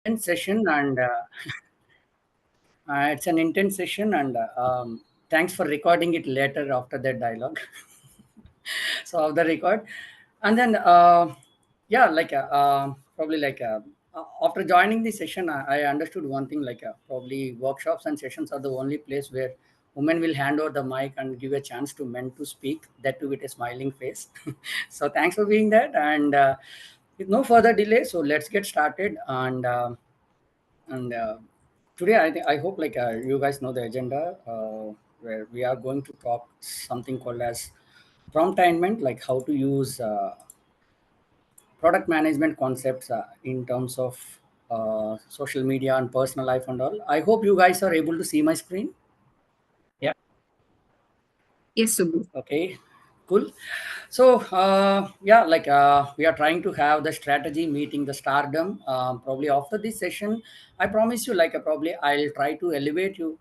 intense session, and it's an intense session, and thanks for recording it later after that dialogue. So of the record, and then yeah, probably after joining the session, I understood one thing, probably workshops and sessions are the only place where women will hand over the mic and give a chance to men to speak, that too with a smiling face. So thanks for being that, and with no further delay, so let's get started. And today I hope you guys know the agenda, where we are going to talk something called as PromTainment, like how to use product management concepts in terms of social media and personal life and all. I hope you guys are able to see my screen. Yeah. Yes, Subbu. Okay, cool. So yeah, we are trying to have the strategy meeting the stardom. Probably after this session, I promise you, probably I'll try to elevate you.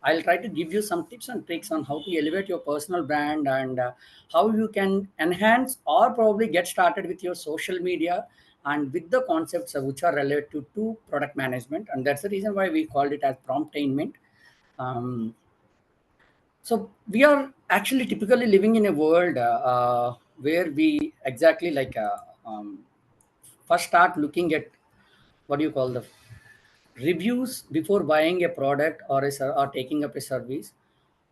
I'll try to give you some tips and tricks on how to elevate your personal brand, and how you can enhance or probably get started with your social media and with the concepts which are related to product management. And that's the reason why we called it as PromTainment. Um, so we are actually typically living in a world where we exactly first start looking at what do you call the reviews before buying a product or taking up a service,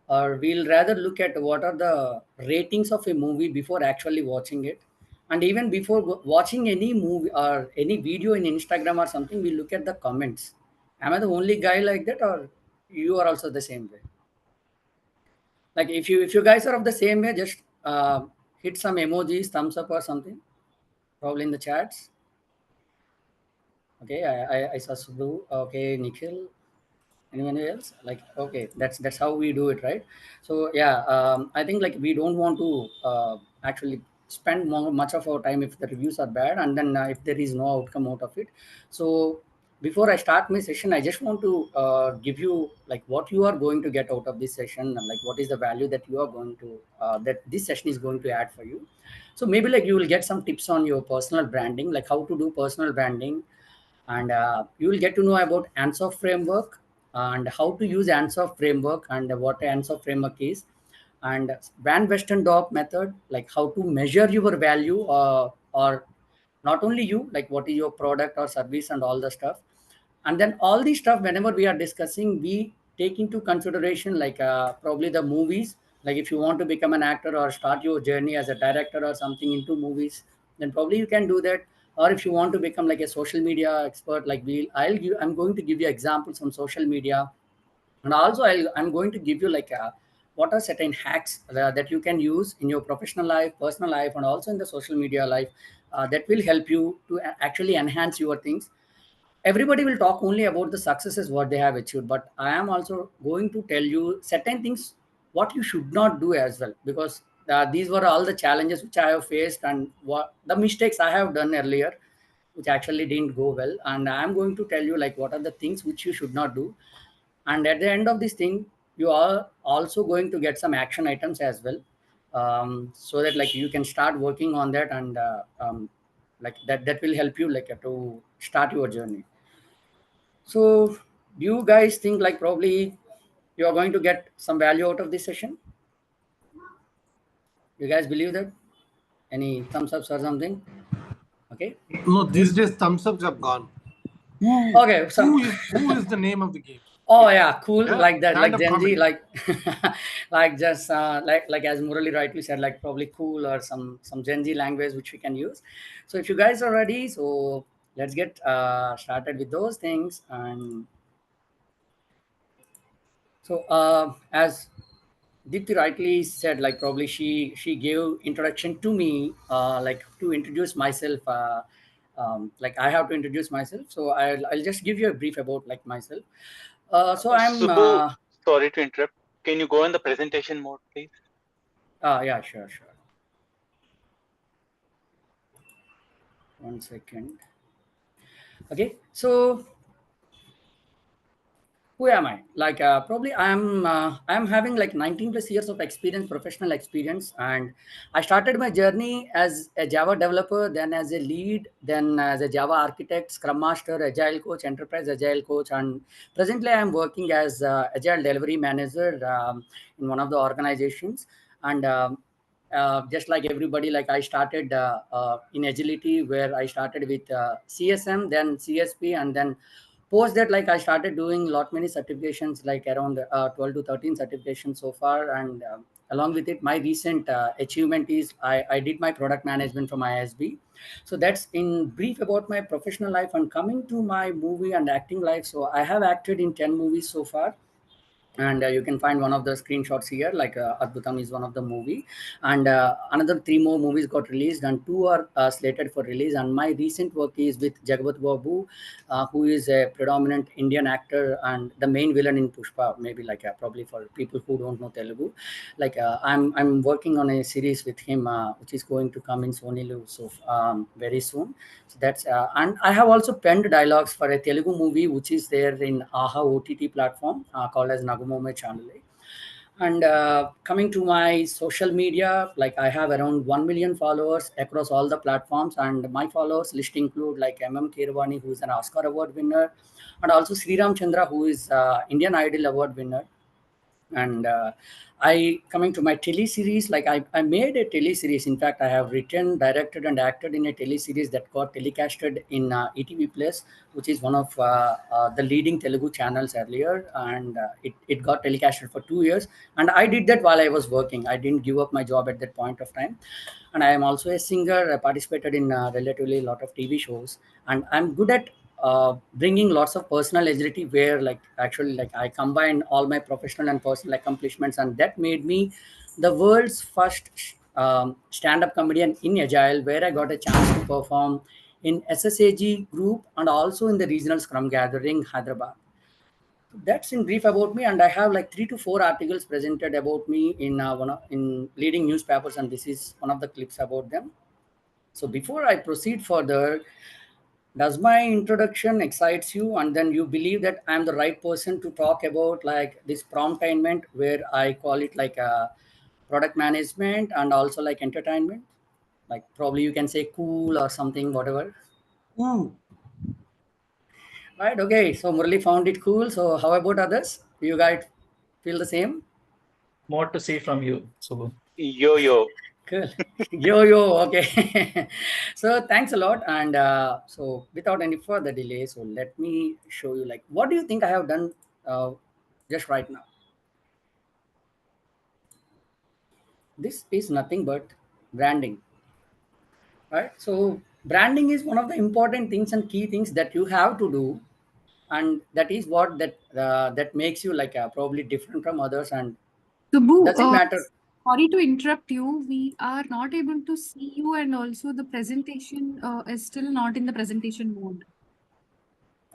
or we'll rather look at what are the ratings of a movie before actually watching it. And even before watching any movie or any video in Instagram or something, we look at the comments. Am I the only guy like that, or you are also the same way? Like if you guys are of the same way, just hit some emojis, thumbs up or something, probably in the chats. Okay, I saw Subbu. Okay, Nikhil. Anyone else? Like, okay, that's how we do it, right? So yeah, I think like we don't want to actually spend much of our time if the reviews are bad, and then if there is no outcome out of it. So before I start my session, I just want to give you like what you are going to get out of this session, and like what is the value that you are going to that this session is going to add for you. So maybe like you will get some tips on your personal branding, like how to do personal branding, and you will get to know about answer framework and how to use answer framework and what answer framework is, and van western dop method, like how to measure your value, or not only you, like what is your product or service and all the stuff. And then all these stuff, whenever we are discussing, we take into consideration probably the movies. Like if you want to become an actor or start your journey as a director or something into movies, then probably you can do that. Or if you want to become like a social media expert, like I'm going to give you examples on social media. And also I'm going to give you what are certain hacks that you can use in your professional life, personal life, and also in the social media life, that will help you to actually enhance your things. Everybody will talk only about the successes what they have achieved, but I am also going to tell you certain things what you should not do as well, because these were all the challenges which I have faced, and what the mistakes I have done earlier which actually didn't go well, and I am going to tell you like what are the things which you should not do. And at the end of this thing, you are also going to get some action items as well, so that like you can start working on that, and like that will help you to start your journey. So do you guys think like probably you are going to get some value out of this session? You guys believe that? Any thumbs ups or something? Okay. No, these days thumbs ups have gone. Okay. So Who is the name of the game? oh yeah, cool. Yeah, Like that, like stand-up Gen Z, comedy. like like just like as Murali rightly said, like probably cool or some Gen Z language which we can use. So if you guys are ready, so let's get started with those things. And so as Dipti rightly said, like probably she gave introduction to me, like to introduce myself. Like I have to introduce myself, so I'll just give you a brief about like myself. So I'm Subbu, sorry to interrupt. Can you go in the presentation mode, please? yeah, sure. One second. Okay, so Who am I? Like probably I'm having like 19 plus years of experience, professional experience, and I started my journey as a Java developer, then as a lead, then as a Java architect, Scrum Master, Agile Coach, Enterprise Agile Coach, and presently I'm working as Agile Delivery Manager in one of the organizations. And just like everybody, like I started in agility, where I started with CSM, then CSP, and then post that, like I started doing lot many certifications, like around 12 to 13 certifications so far. And along with it, my recent achievement is I did my product management from ISB. So that's in brief about my professional life. And coming to my movie and acting life, so I have acted in 10 movies so far, and you can find one of the screenshots here, like Adbhutam is one of the movie, and another 3 more movies got released, and 2 are slated for release. And my recent work is with Jagapat Babu, who is a predominant Indian actor and the main villain in Pushpa, maybe like probably for people who don't know Telugu. Like I'm working on a series with him, which is going to come in Sony Live so very soon. So that's and I have also penned dialogues for a Telugu movie which is there in AHA OTT platform called as Nagumome Channel. And coming to my social media, like I have around 1 million followers across all the platforms, and my followers list include like MM Kirwani, who is an Oscar award winner, and also Sri Ram Chandra, who is Indian Idol award winner. And I coming to my teleseries, like I made a teleseries. In fact, I have written, directed, and acted in a teleseries that got telecasted in ETV Plus, which is one of the leading Telugu channels earlier, and it got telecasted for 2 years. And I did that while I was working. I didn't give up my job at that point of time. And I am also a singer. I participated in relatively a lot of TV shows, and I'm good at bringing lots of personal agility, where like actually like I combine all my professional and personal accomplishments, and that made me the world's first stand-up comedian in Agile, where I got a chance to perform in SSAG group and also in the regional Scrum gathering Hyderabad. That's in brief about me, and I have like 3 to 4 articles presented about me in in leading newspapers, and this is one of the clips about them. So before I proceed further, does my introduction excites you, and then you believe that I'm the right person to talk about like this PromTainment, where I call it like a product management and also like entertainment? Like probably you can say cool or something, whatever. Ooh. Right? Okay. So Murali found it cool. So how about others? Do you guys feel the same? More to see from you, Subbu. Yo. Cool. Yo. Okay. So thanks a lot. And so without any further delay, so let me show you like what do you think I have done just right now? This is nothing but branding, right? So branding is one of the important things and key things that you have to do, and that is what that makes you like probably different from others. And Subbu, does it matter? sorry to interrupt you. We are not able to see you, and also the presentation is still not in the presentation mode.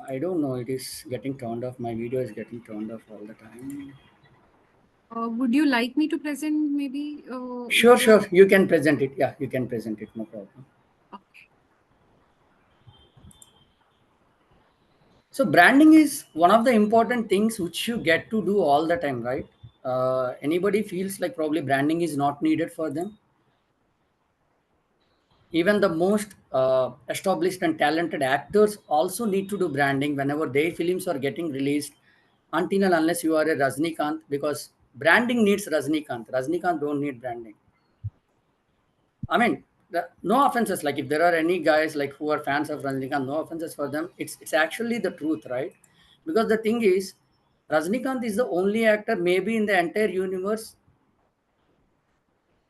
I don't know. It is getting turned off. My video is getting turned off all the time. Would you like me to present maybe? Sure. You can present it. Yeah, you can present it. No problem. Okay. So branding is one of the important things which you get to do all the time, right? Anybody feels like probably branding is not needed for them? Even the most established and talented actors also need to do branding whenever their films are getting released, until and unless you are a Rajnikant, because branding needs Rajnikant. Rajnikant don't need branding. I mean, no offenses. Like if there are any guys like who are fans of Rajnikant, no offenses for them. It's actually the truth, right? Because the thing is, Rajnikant is the only actor maybe in the entire universe.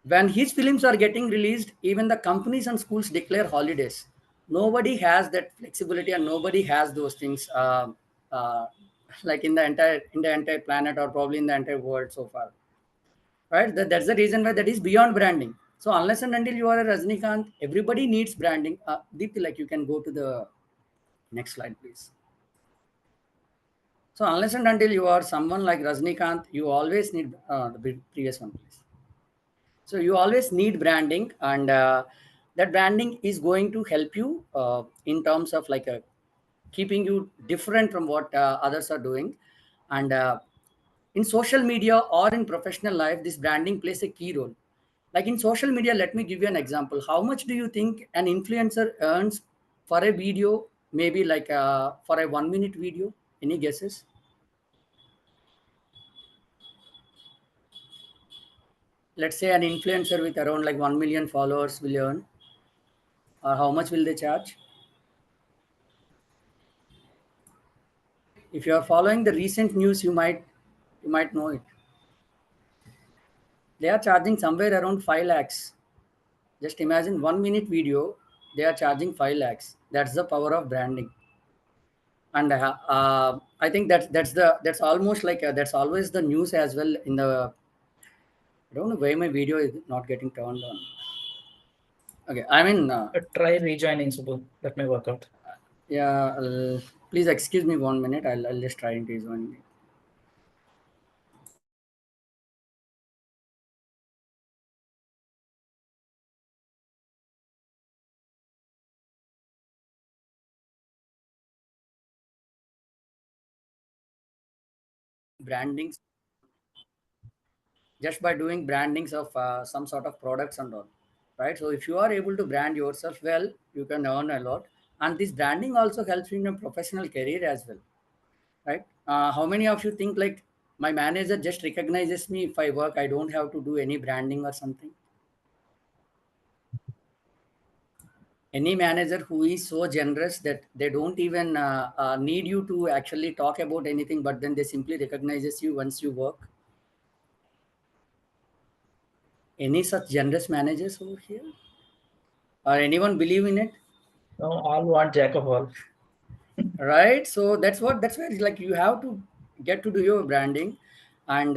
When his films are getting released, even the companies and schools declare holidays. Nobody has that flexibility, and nobody has those things uh, like in the entire planet, or probably in the entire world so far, right? That's the reason why that is beyond branding. So unless and until you are a Rajnikant, everybody needs branding. Deepti, like you can go to the next slide, please. So unless and until you are someone like Rajnikant, you always need the previous one, please. So you always need branding, and that branding is going to help you in terms of like keeping you different from what others are doing. And in social media or in professional life, this branding plays a key role. Like in social media, let me give you an example. How much do you think an influencer earns for a video? Maybe like for a 1 minute video. Any guesses? Let's say an influencer with around like 1 million followers will earn, or how much will they charge? If you are following the recent news, you might know it. They are charging somewhere around 5 lakhs. Just imagine 1 minute video, they are charging 5 lakhs. That's the power of branding. And I think that's almost like that's always the news as well. In the I don't know why my video is not getting turned on. Okay, I mean Try rejoining, Subbu. That may work out. yeah. Please excuse me 1 minute. I'll just try and rejoin it. Branding just by doing brandings of some sort of products and all, right? So if you are able to brand yourself well, you can earn a lot. And this branding also helps you in your professional career as well, right? How many of you think like my manager just recognizes me if I work, I don't have to do any branding or something? Any manager who is so generous that they don't even need you to actually talk about anything, but then they simply recognizes you once you work? Any such generous managers over here, or anyone believe in it? No, all want jack of all. Right, so that's where like you have to get to do your branding. And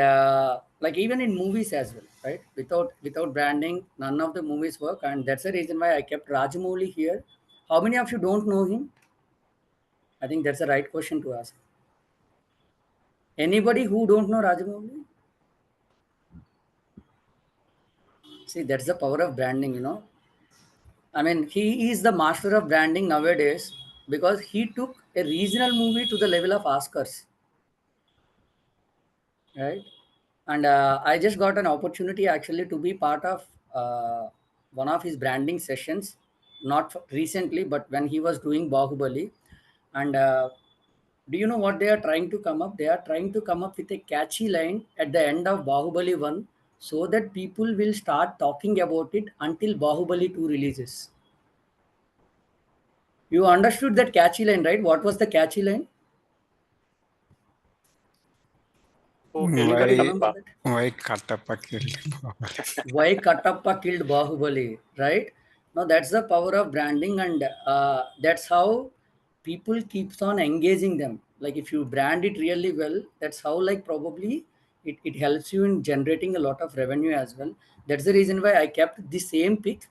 like even in movies as well, right? Without branding, none of the movies work. And that's the reason why I kept Rajamouli here. How many of you don't know him? I think that's the right question to ask. Anybody who don't know Rajamouli? See, that's the power of branding, I mean, he is the master of branding nowadays, because he took a regional movie to the level of Oscars, right? And I just got an opportunity actually to be part of one of his branding sessions, not recently, but when he was doing Bahubali. And do you know what they are trying to come up? They are trying to come up with a catchy line at the end of Bahubali 1, so that people will start talking about it until Bahubali 2 releases. You understood that catchy line, right? What was the catchy line? Who killed Anybody Why remember Katappa? that? why Katappa killed? Why Katappa killed Bahubali, right? Now that's the power of branding, and that's how people keeps on engaging them. Like if you brand it really well, that's how like probably it helps you in generating a lot of revenue as well. That's the reason why I kept the same pic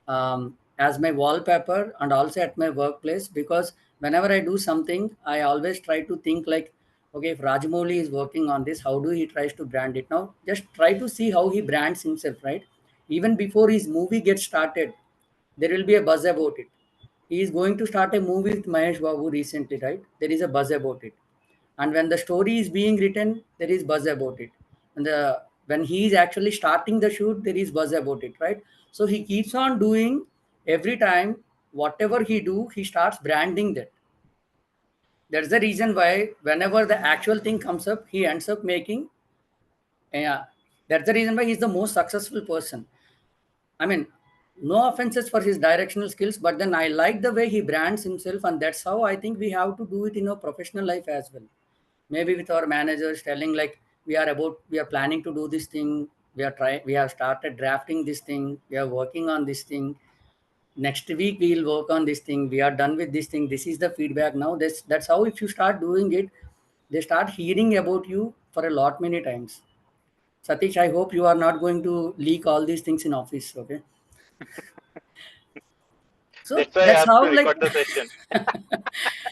as my wallpaper and also at my workplace, because whenever I do something, I always try to think like, okay, if Rajamouli is working on this, how do he tries to brand it? Now just try to see how he brands himself, right? Even before his movie gets started, there will be a buzz about it. He is going to start a movie with Mahesh Babu recently, right? There is a buzz about it. And when the story is being written, there is buzz about it. And when he is actually starting the shoot, there is buzz about it, right? So he keeps on doing every time. Whatever he do, he starts branding that. That's the reason why whenever the actual thing comes up, he ends up making. Yeah, that's the reason why he's the most successful person. I mean, no offenses for his directional skills, but then I like the way he brands himself, and that's how I think we have to do it in our professional life as well. Maybe with our managers telling like we are planning to do this thing, we have started drafting this thing, we are working on this thing. Next week we'll work on this thing. We are done with this thing. This is the feedback now. That's how if you start doing it, they start hearing about you for a lot many times. Satish, I hope you are not going to leak all these things in office. Okay. So That's why I that's asked to how like record the session.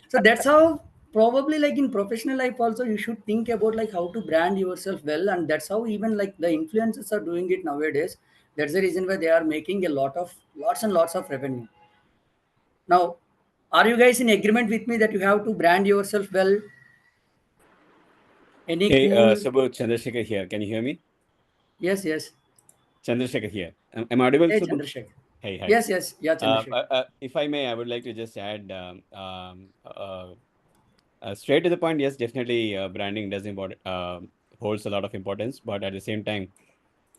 so that's how probably like in professional life also you should think about like how to brand yourself well. And that's how even like the influencers are doing it nowadays. That's the reason why they are making a lots and lots of revenue. Now, are you guys in agreement with me that you have to brand yourself well? Any Hey, cool? Subbu Chandrasekhar here. Can you hear me? Yes, yes. Chandrasekhar here. Am I audible, Hey, Subbu? Chandrasekhar. Hey, hi. Yes, yes. Yeah, Chandrasekhar. If I may, I would like to just add straight to the point. Yes, definitely, branding does holds a lot of importance, but at the same time,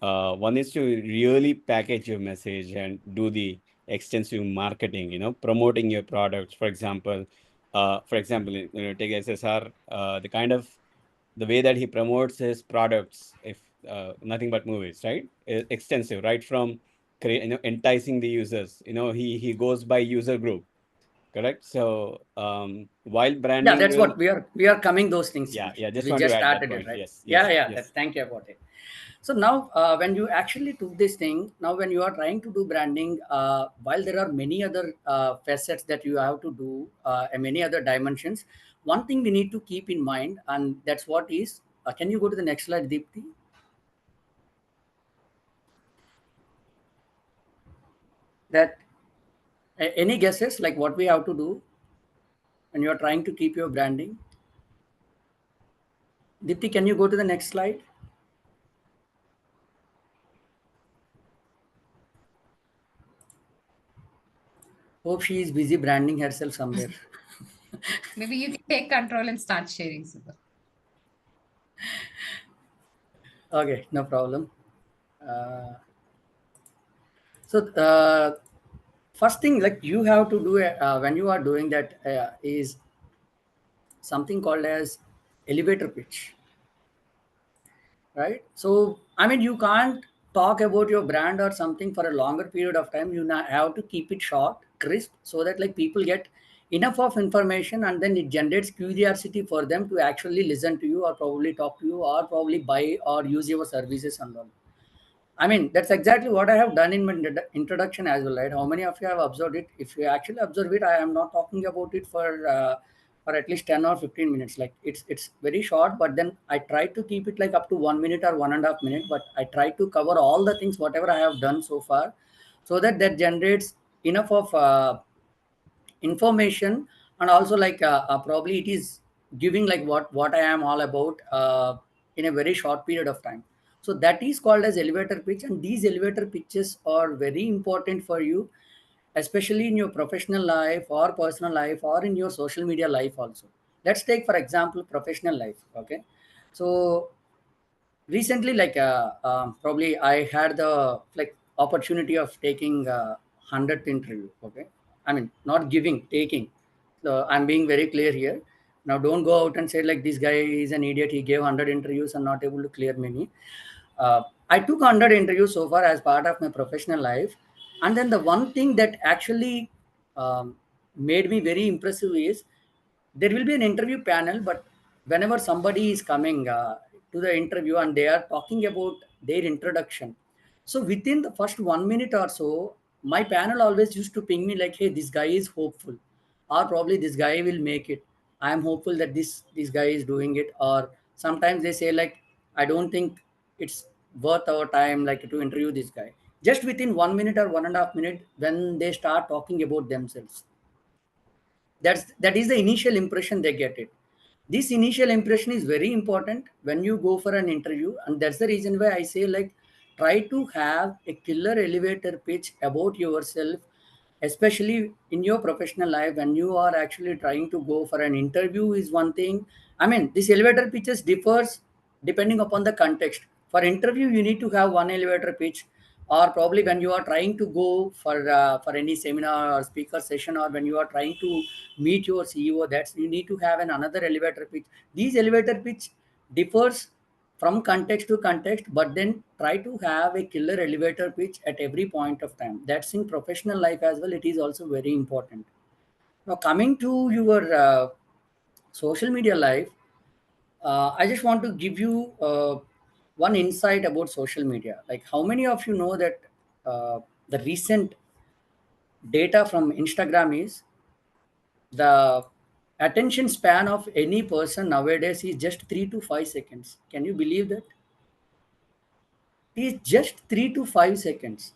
one is to really package your message and do the extensive marketing. Promoting your products. For example, take SSR. The way that he promotes his products, if nothing but movies, right? Extensive, right from enticing the users. He goes by user group, correct? So while Yeah, branding that's will, what we are coming those things here. just We want to just add that started it, point. right? Yes, Yeah, yes, yeah. yes. Thank you about it. So now, when you actually took this thing, now when you are trying to do branding, while there are many other facets that you have to do, and many other dimensions, one thing we need to keep in mind, and that's what is. Can you go to the next slide, Deepthi? That any guesses like what we have to do when you are trying to keep your branding? Deepthi, can you go to the next slide? Hope she is busy branding herself somewhere. Maybe you can take control and start sharing, Subbu. Okay, no problem. So first thing like you have to do when you are doing that is something called as elevator pitch, right? So I mean you can't talk about your brand or something for a longer period of time. You have to keep it short, crisp, so that like people get enough of information and then it generates curiosity for them to actually listen to you or probably talk to you or probably buy or use your services and all. I mean, that's exactly what I have done in my introduction as well, right? How many of you have observed it? If you actually observe it, I am not talking about it for at least 10 or 15 minutes. Like it's very short, but then I try to keep it like up to 1 minute or 1.5 minutes. But I try to cover all the things whatever I have done so far, so that generates enough of information and also like probably it is giving like what I am all about in a very short period of time. So that is called as elevator pitch, and these elevator pitches are very important for you, especially in your professional life or personal life or in your social media life also. Let's take for example professional life. Okay, so recently like probably I had the like opportunity of taking 100th interview. Okay, I mean not giving, taking. So I'm being very clear here. Now don't go out and say like this guy is an idiot, he gave 100 interviews and not able to clear many. I took 100 interviews so far as part of my professional life, and then the one thing that actually made me very impressive is there will be an interview panel, but whenever somebody is coming to the interview and they are talking about their introduction, so within the first 1 minute or so, my panel always used to ping me like, hey, this guy is hopeful, or probably this guy will make it. I am hopeful that this guy is doing it. Or sometimes they say like, I don't think it's worth our time like to interview this guy. Just within 1 minute or 1.5 minute, when they start talking about themselves, that is the initial impression they get it. This initial impression is very important when you go for an interview, and that's the reason why I say like try to have a killer elevator pitch about yourself, especially in your professional life. When you are actually trying to go for an interview is one thing. I mean this elevator pitches differs depending upon the context. For interview you need to have one elevator pitch, or probably when you are trying to go for any seminar or speaker session, or when you are trying to meet your CEO, that's you need to have another elevator pitch. These elevator pitch differs from context to context, but then try to have a killer elevator pitch at every point of time. That's in professional life as well, it is also very important. Now coming to your social media life, I just want to give you one insight about social media. Like, how many of you know that the recent data from Instagram is the attention span of any person nowadays is just 3 to 5 seconds. Can you believe that? It is just 3 to 5 seconds.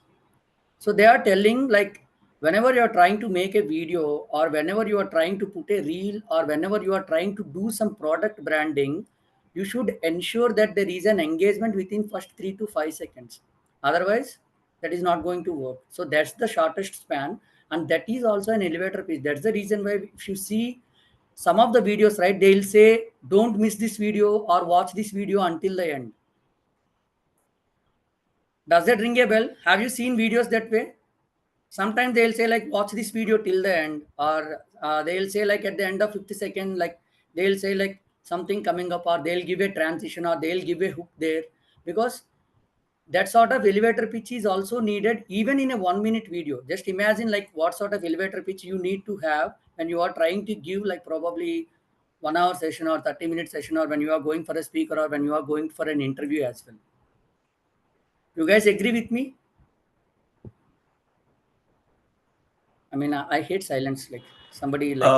So they are telling like whenever you are trying to make a video, or whenever you are trying to put a reel, or whenever you are trying to do some product branding, you should ensure that there is an engagement within first 3 to 5 seconds. Otherwise, that is not going to work. So that's the shortest span, and that is also an elevator pitch. That's the reason why if you see some of the videos, right, they'll say, don't miss this video or watch this video until the end. Does that ring a bell? Have you seen videos that way? Sometimes they'll say like, watch this video till the end, or they'll say like at the end of 50 seconds, like they'll say like something coming up, or they'll give a transition, or they'll give a hook there, because that sort of elevator pitch is also needed even in a 1 minute video. Just imagine like what sort of elevator pitch you need to have when you are trying to give like probably 1 hour session or 30-minute session, or when you are going for a speaker, or when you are going for an interview as well. You guys agree with me? I mean, I hate silence. Like somebody like.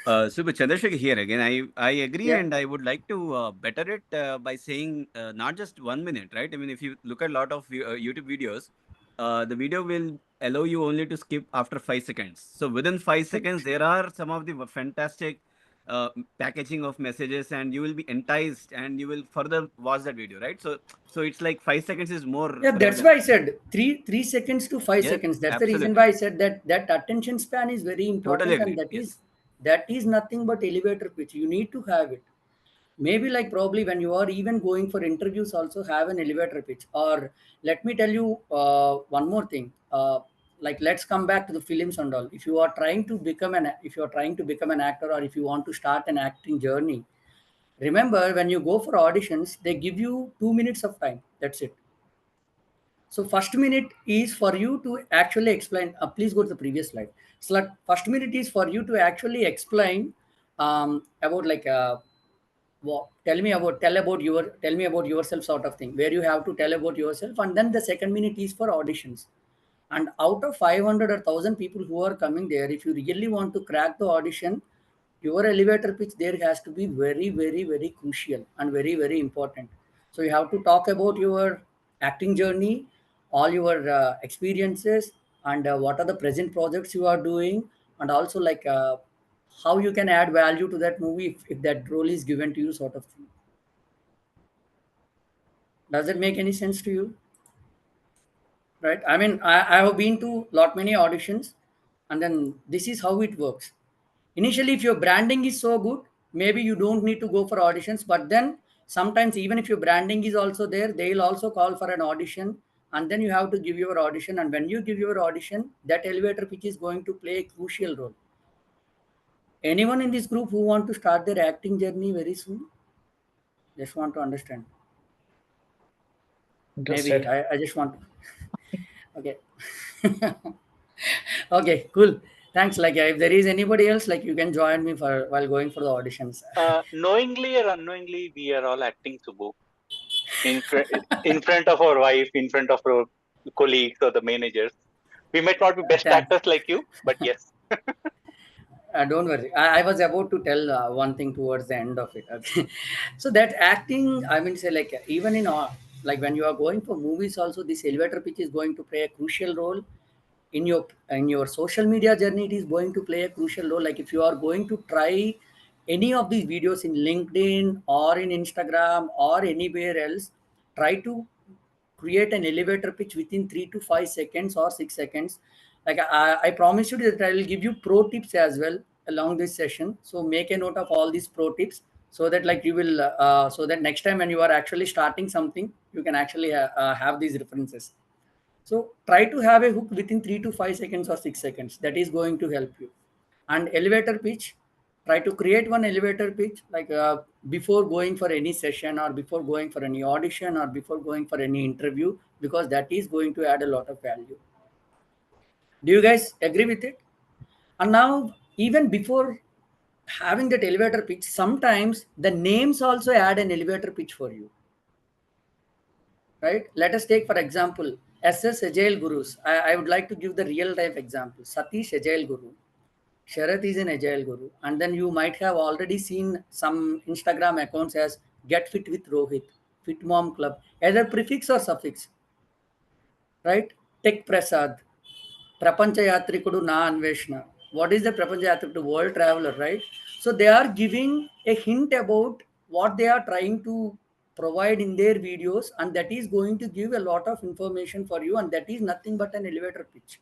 Subbu Chandragiri here again. I agree, Yeah. and I would like to better it by saying not just 1 minute, right? I mean, if you look at a lot of YouTube videos, the video will allow you only to skip after 5 seconds. So within 5 seconds, there are some of the fantastic packaging of messages, and you will be enticed, and you will further watch that video, right? So it's like 5 seconds is more. Yeah, that's why I said 3 seconds to 5 Yes, seconds. That's the reason absolutely. why I said that attention span is very important, Totally and agreed. that is nothing but elevator pitch. You need to have it. Maybe like probably when you are even going for interviews, also have an elevator pitch. Or let me tell you one more thing. Like let's come back to the films and all. If you are trying to become an actor, or if you want to start an acting journey, remember when you go for auditions, they give you 2 minutes of time. That's it. So first minute is for you to actually explain. Please go to the previous slide. So like first minute is for you to actually explain about like tell me about yourself sort of thing, where you have to tell about yourself, and then the second minute is for auditions. And out of 500 or 1,000 people who are coming there, if you really want to crack the audition, your elevator pitch there has to be very, very, very crucial and very, very important. So you have to talk about your acting journey, all your experiences, and what are the present projects you are doing, and also like how you can add value to that movie if that role is given to you, sort of thing. Does it make any sense to you? Right? I mean, I have been to lot many auditions, and then this is how it works. Initially, if your branding is so good, maybe you don't need to go for auditions. But then sometimes, even if your branding is also there, they'll also call for an audition, and then you have to give your audition. And when you give your audition, that elevator pitch is going to play a crucial role. Anyone in this group who want to start their acting journey very soon? Just want to understand. Interested. Maybe I just want to. Okay. Okay, cool. Thanks. Like, if there is anybody else, like, you can join me for while going for the auditions. Knowingly or unknowingly, we are all acting Subbu in front of our wife, in front of our colleagues or the managers. We might not be best Thanks. actors like you, but yes. Don't worry. I was about to tell one thing towards the end of it. Okay. So that acting, I mean, say like even in like when you are going for movies, also this elevator pitch is going to play a crucial role in your social media journey. It is going to play a crucial role. Like if you are going to try any of these videos in LinkedIn or in Instagram or anywhere else, try to create an elevator pitch within 3 to 5 seconds or 6 seconds. Like I promise you that I will give you pro tips as well along this session. So make a note of all these pro tips, so that like you will so that next time when you are actually starting something, you can actually have these references. So try to have a hook within 3 to 5 seconds or 6 seconds. That is going to help you. And elevator pitch, try to create one elevator pitch like before going for any session, or before going for any audition, or before going for any interview, because that is going to add a lot of value. Do you guys agree with it? And now, even before having that elevator pitch, sometimes the names also add an elevator pitch for you. Right? Let us take, for example, Agilegurus. I would like to give the real life example. Satish Agileguru. Sharath is an Agile Guru. And then you might have already seen some Instagram accounts as Get Fit with Rohit, Fit Mom Club, either prefix or suffix. Right? Tech Prasad, Prapancha Yatrikudu Na Anveshna. What is the Prapancha Yatrikudu? World traveler, right? So they are giving a hint about what they are trying to provide in their videos, and that is going to give a lot of information for you, and that is nothing but an elevator pitch.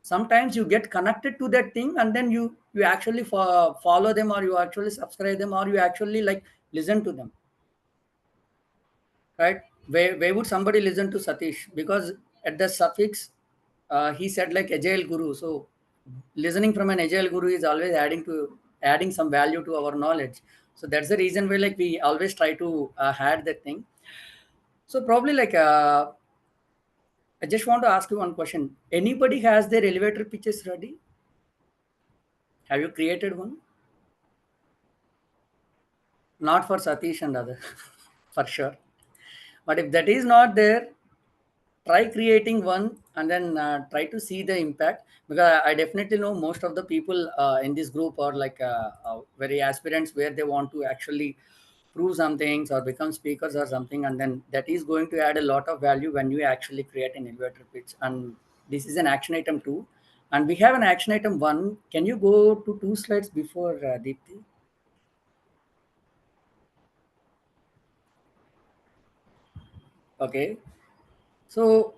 Sometimes you get connected to that thing, and then you actually follow them, or you actually subscribe them, or you actually like listen to them, right? Where would somebody listen to Satish? Because at the suffix, he said like agile guru. So listening from an agile guru is always adding some value to our knowledge. So that's the reason why like we always try to add that thing. So probably like I just want to ask you one question. Anybody has their elevator pitches ready? Have you created one? Not for Satish and other, for sure. But if that is not there, try creating one, and then try to see the impact, because I definitely know most of the people in this group are like very aspirants where they want to actually prove some things or become speakers or something, and then that is going to add a lot of value when you actually create an elevator pitch. And this is an action item 2, and we have an action item 1. Can you go to 2 slides before, Deepthi? Okay. So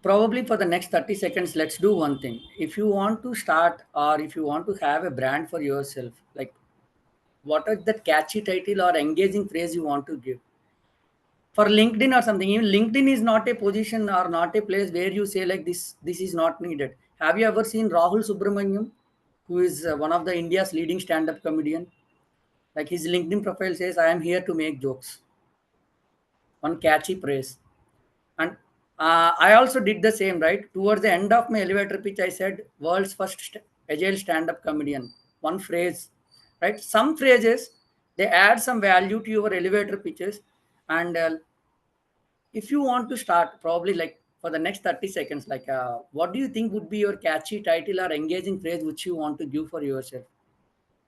probably for the next 30 seconds, let's do one thing. If you want to start, or if you want to have a brand for yourself, like what is that catchy title or engaging phrase you want to give? For LinkedIn or something, even LinkedIn is not a position or not a place where you say like this is not needed. Have you ever seen Rahul Subramaniam, who is one of the India's leading stand-up comedian? Like his LinkedIn profile says, I am here to make jokes. One catchy phrase. And I also did the same, right? Towards the end of my elevator pitch, I said, world's first agile stand-up comedian. One phrase, right? Some phrases, they add some value to your elevator pitches. And if you want to start, probably like for the next 30 seconds, like what do you think would be your catchy title or engaging phrase which you want to give for yourself?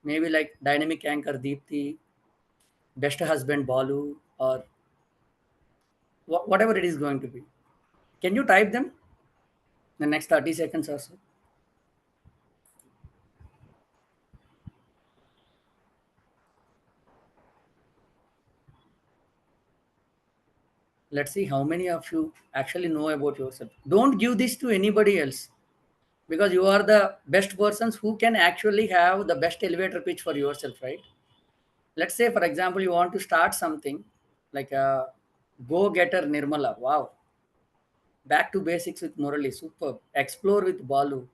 Maybe like dynamic anchor Deepthi, best husband Balu, or whatever it is going to be. Can you type them the next 30 seconds or so? Let's see how many of you actually know about yourself. Don't give this to anybody else, because you are the best persons who can actually have the best elevator pitch for yourself, right? Let's say, for example, you want to start something like a go getter Nirmala. Wow. Back to basics with Murali. Superb. Explore with Balu.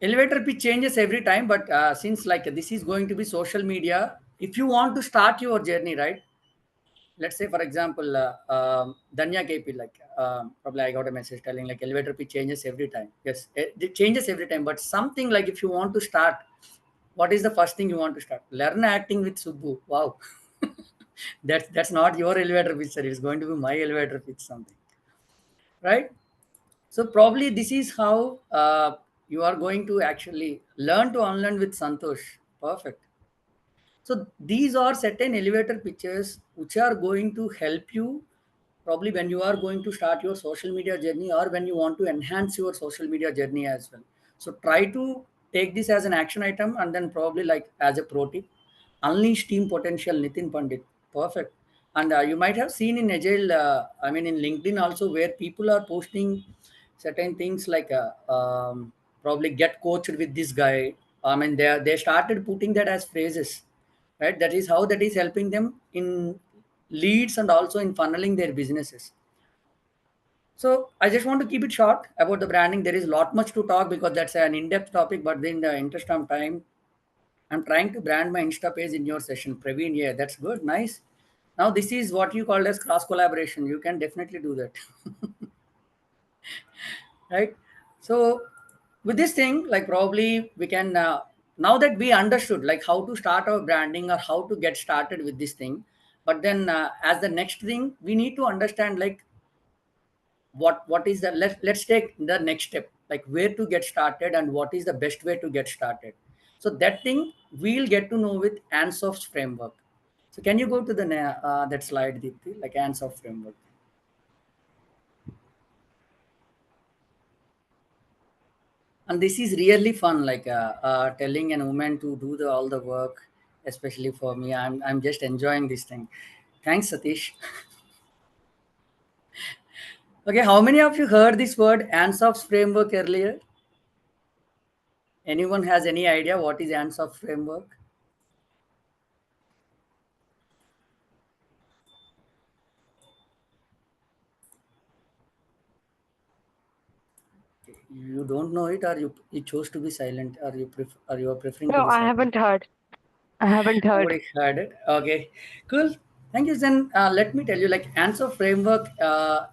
Elevator pitch changes every time, but since like this is going to be social media, if you want to start your journey, right? Let's say, for example, Danya KP, like probably I got a message telling like elevator pitch changes every time. Yes, it changes every time, but something like if you want to start, what is the first thing you want to start? Learn acting with Subbu. Wow. That's not your elevator pitch, sir. It's going to be my elevator pitch, something, right? So probably this is how you are going to actually learn to unlearn with Santosh. Perfect. So these are certain elevator pitches which are going to help you probably when you are going to start your social media journey, or when you want to enhance your social media journey as well. So try to take this as an action item, and then probably like as a pro tip, unleash team potential, Nitin Pandit. Perfect. And you might have seen in Agile, I mean in LinkedIn also, where people are posting certain things like probably get coached with this guy. I mean they started putting that as phrases, right? That is how that is helping them in leads and also in funneling their businesses. So I just want to keep it short about the branding. There is a lot much to talk because that's an in-depth topic, but in the interest of time, I'm trying to brand my Insta page in your session. Praveen, yeah, that's good. Nice. Now this is what you called as cross collaboration. You can definitely do that. Right? So with this thing, like probably we can now that we understood like how to start our branding or how to get started with this thing, but then as the next thing we need to understand like what is the let's take the next step, like where to get started and what is the best way to get started. So that thing we'll get to know with Ansoff's framework. So can you go to the that slide, Deepthi, like Ansoff framework? And this is really fun, like telling a woman to do all the work, especially for me. I'm just enjoying this thing. Thanks, Satish. Okay, how many of you heard this word Ansof's framework earlier? Anyone has any idea what is Ansof's framework? You don't know it, or you chose to be silent, or you are preferring to No, be I silent? haven't heard. I haven't heard. Nobody heard it. Okay, cool. Thank you, Zen. Let me tell you, like Answer framework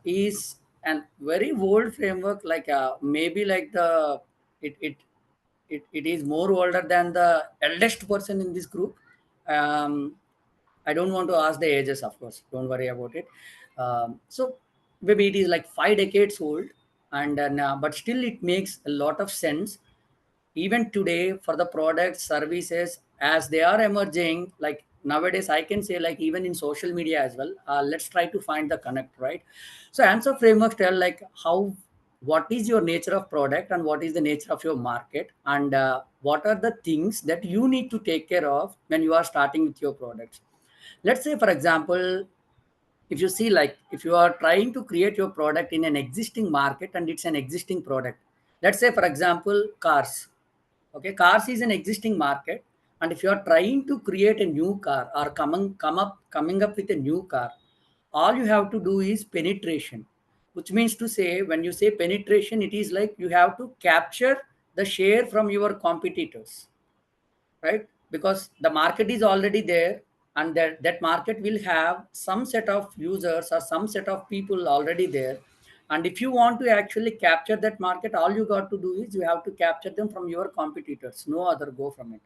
is an very old framework. Like maybe like it, it it is more older than the eldest person in this group. Um, I don't want to ask the ages, of course. Don't worry about it. So maybe it is like 5 decades old, and but still it makes a lot of sense even today for the products services as they are emerging. Like nowadays I can say, like even in social media as well, let's try to find the connect, right? So answer frameworks tell like how, what is your nature of product and what is the nature of your market, and what are the things that you need to take care of when you are starting with your products. Let's say for example, if you see, like if you are trying to create your product in an existing market and it's an existing product, let's say for example cars. Okay, cars is an existing market, and if you are trying to create a new car or coming up with a new car, all you have to do is penetration, which means to say, when you say penetration, it is like you have to capture the share from your competitors, right? Because the market is already there, and that market will have some set of users or some set of people already there. And if you want to actually capture that market, all you got to do is you have to capture them from your competitors, no other go from it.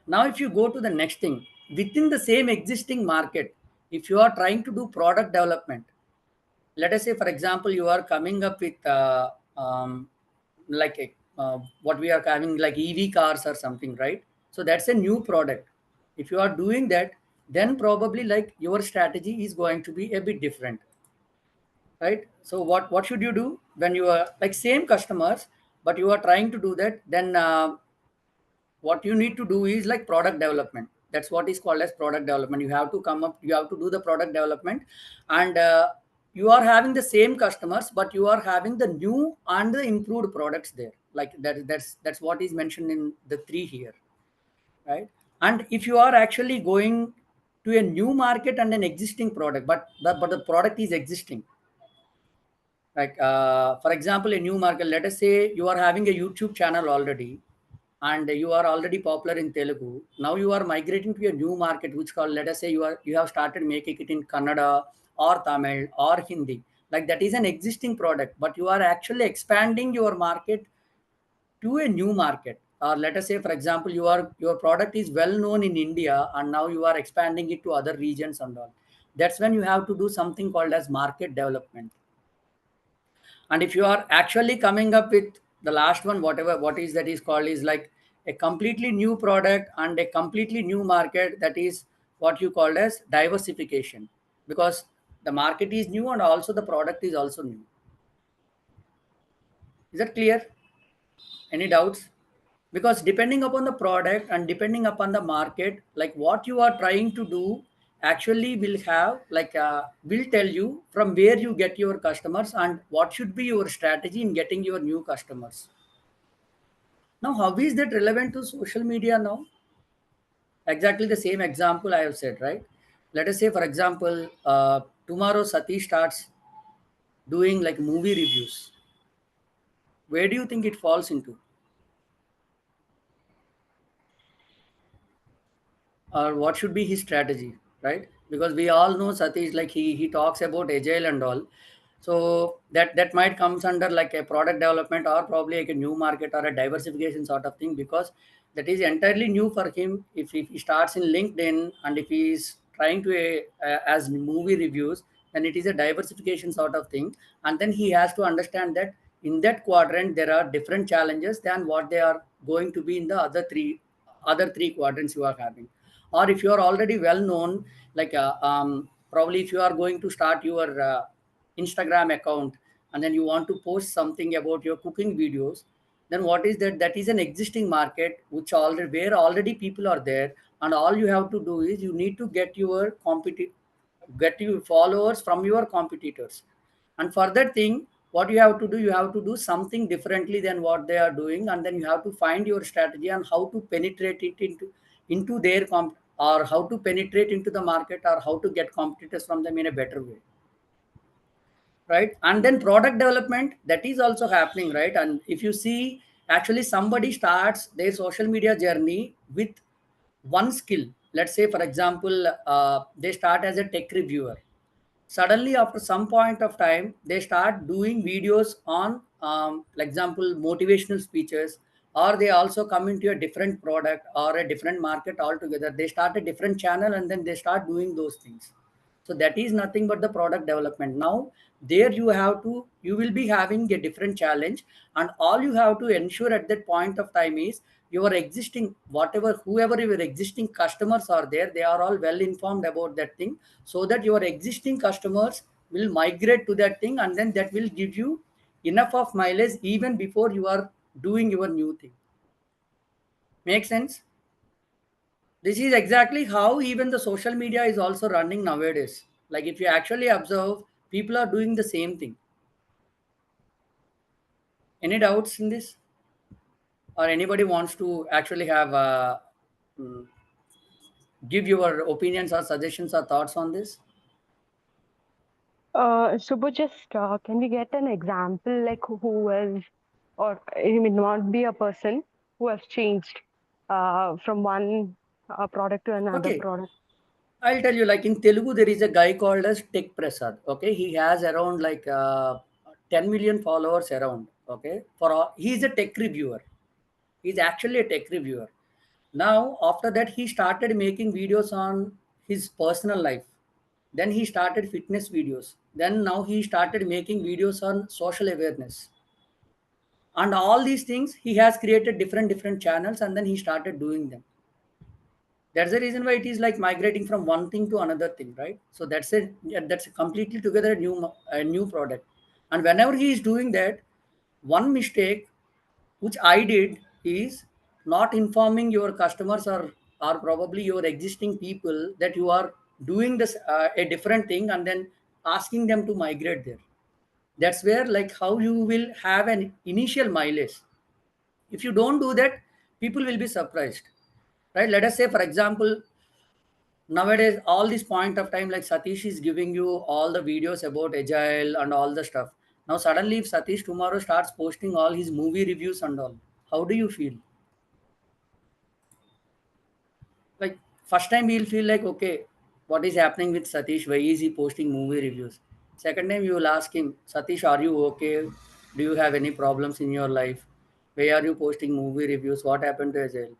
Now if you go to the next thing, within the same existing market, if you are trying to do product development, let us say for example you are coming up with like a, what we are having like EV cars or something, right? So that's a new product. If you are doing that, then probably like your strategy is going to be a bit different, right? So what should you do when you are like same customers but you are trying to do that? Then what you need to do is like product development. That's what is called as product development. You have to come up, you have to do the product development, and you are having the same customers but you are having the new and the improved products there, like that's what is mentioned in the three here, right? And if you are actually going to a new market and an existing product, but the product is existing, like for example a new market, let us say you are having a YouTube channel already and you are already popular in Telugu. Now you are migrating to a new market which called, let us say you have started making it in Kannada or Tamil or Hindi. Like that is an existing product, but you are actually expanding your market to a new market. Or let us say for example your product is well known in India and now you are expanding it to other regions and all. That's when you have to do something called as market development. And if you are actually coming up with the last one, whatever what is that is called is like a completely new product and a completely new market, that is what you called as diversification, because the market is new and also the product is also new. Is that clear? Any doubts? Because depending upon the product and depending upon the market, like what you are trying to do actually will have like will tell you from where you get your customers and what should be your strategy in getting your new customers. Now how is that relevant to social media now? Exactly the same example I have said, right? Let us say for example tomorrow Satish starts doing like movie reviews. Where do you think it falls into? Or what should be his strategy, right? Because we all know Satish, like he talks about agile and all. So that might comes under like a product development or probably like a new market or a diversification sort of thing, because that is entirely new for him. If he starts in LinkedIn and if he is trying to as movie reviews, then it is a diversification sort of thing. And then he has to understand that in that quadrant there are different challenges than what they are going to be in the other three quadrants you are having. Or if you are already well known, like probably if you are going to start your Instagram account and then you want to post something about your cooking videos, then what is that? That is an existing market which already where already people are there, and all you have to do is you need to get your followers from your competitors. And for that thing, what you have to do, you have to do something differently than what they are doing, and then you have to find your strategy on how to penetrate it into their or how to penetrate into the market, or how to get competitors from them in a better way, right? And then product development, that is also happening, right? And if you see, actually somebody starts their social media journey with one skill. Let's say for example, they start as a tech reviewer. Suddenly after some point of time, they start doing videos on like example motivational speeches, or they also come into a different product or a different market altogether. They start a different channel and then they start doing those things. So that is nothing but the product development. Now there you will be having a different challenge, and all you have to ensure at that point of time is your existing whoever your existing customers are there, they are all well informed about that thing, so that your existing customers will migrate to that thing, and then that will give you enough of mileage even before you are doing your new thing. Make sense? This is exactly how even the social media is also running nowadays. Like if you actually observe, people are doing the same thing. Any doubts in this, or anybody wants to actually have mm, give your opinions or suggestions or thoughts on this? Subbu, just can we get an example like who has, or it may not be a person who has changed from one product to another Okay, product? I'll tell you, like in Telugu, there is a guy called as Tech Prasad. Okay, he has around like 10 million followers around. Okay, he's a tech reviewer. He's actually a tech reviewer. Now, after that, he started making videos on his personal life. Then he started fitness videos. Then now he started making videos on social awareness. And all these things, he has created different channels, and then he started doing them. That's the reason why it is like migrating from one thing to another thing, right? So that's it. Yeah, that's completely together a new product. And whenever he is doing that, one mistake which I did is not informing your customers, or probably your existing people, that you are doing this a different thing, and then asking them to migrate there. That's where like how you will have an initial mileage. If you don't do that, people will be surprised, right? Let us say for example, nowadays all this point of time, like Satish is giving you all the videos about agile and all the stuff. Now suddenly if Satish tomorrow starts posting all his movie reviews and all, how do you feel? Like first time he'll feel like, okay, what is happening with Satish, why is he posting movie reviews? Second time you will ask him, Satish, are you okay? Do you have any problems in your life? Why are you posting movie reviews? What happened to agile?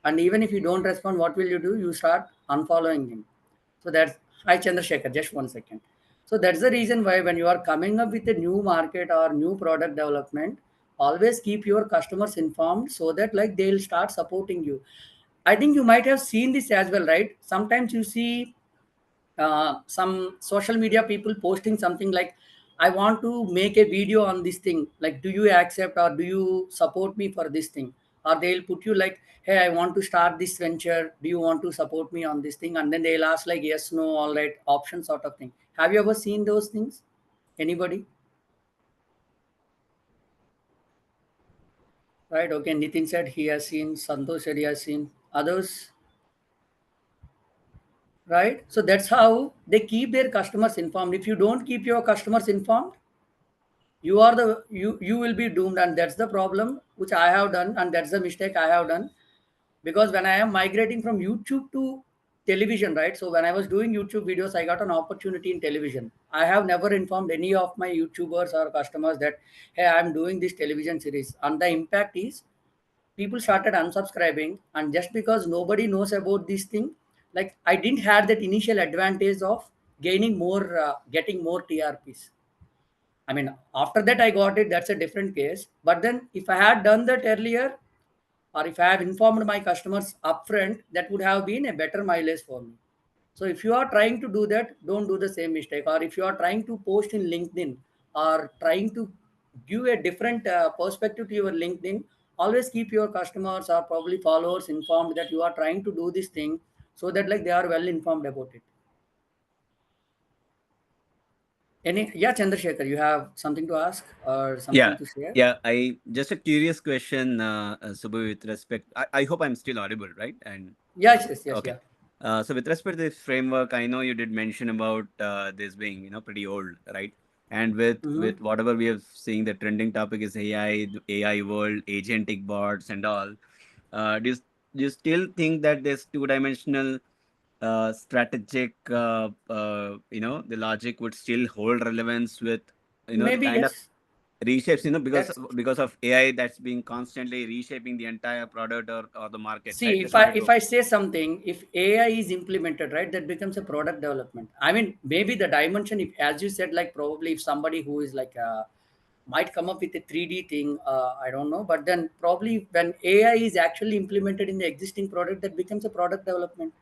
And even if you don't respond, what will you do? You start unfollowing him. So that's, hi Chandrasekhar, just 1 second. So that's the reason why when you are coming up with a new market or new product development, always keep your customers informed, so that like they'll start supporting you. I think you might have seen this as well, right? Sometimes you see some social media people posting something like, I want to make a video on this thing, like do you accept or do you support me for this thing? Or they'll put you like, hey, I want to start this venture, do you want to support me on this thing? And then they'll ask like yes, no, all right, option sort of thing. Have you ever seen those things? Anybody? Right, okay, Nitin said he has seen, Santosh said he has seen, others? Right, so that's how they keep their customers informed. If you don't keep your customers informed, you will be doomed. And that's the problem which I have done, and that's the mistake I have done. Because when I am migrating from YouTube to television, right? So when I was doing YouTube videos, I got an opportunity in television. I have never informed any of my YouTubers or customers that, hey, I'm doing this television series. And the impact is people started unsubscribing. And just because nobody knows about this thing, like I didn't have that initial advantage of gaining more getting more TRPs. I mean, after that I got it, that's a different case. But then if I had done that earlier, or if I have informed my customers upfront, that would have been a better mileage for me. So if you are trying to do that, don't do the same mistake. Or if you are trying to post in LinkedIn, or trying to give a different perspective to your LinkedIn. Always keep your customers or probably followers informed that you are trying to do this thing, so that like they are well informed about it. Yeah, Chandrasekhar, you have something to ask or something Yeah, to share? yeah. I just a curious question, Subbu, with respect. I hope I'm still audible, right? And Yes, yes, yes, okay. yeah. So with respect to this framework, I know you did mention about this being, pretty old, right? And with whatever we have seen, the trending topic is AI, the AI world, agentic bots, and all. Do you still think that this two-dimensional strategic, the logic would still hold relevance with, the Maybe kind of yes. reshapes, That's because of AI that's being constantly reshaping the entire product or the market, See, right? if Just I wanted if to. I say something, if AI is implemented, right, that becomes a product development. I mean, maybe the dimension, if as you said, like probably if somebody who is like might come up with a 3D thing, I don't know, but then probably when AI is actually implemented in the existing product, that becomes a product development,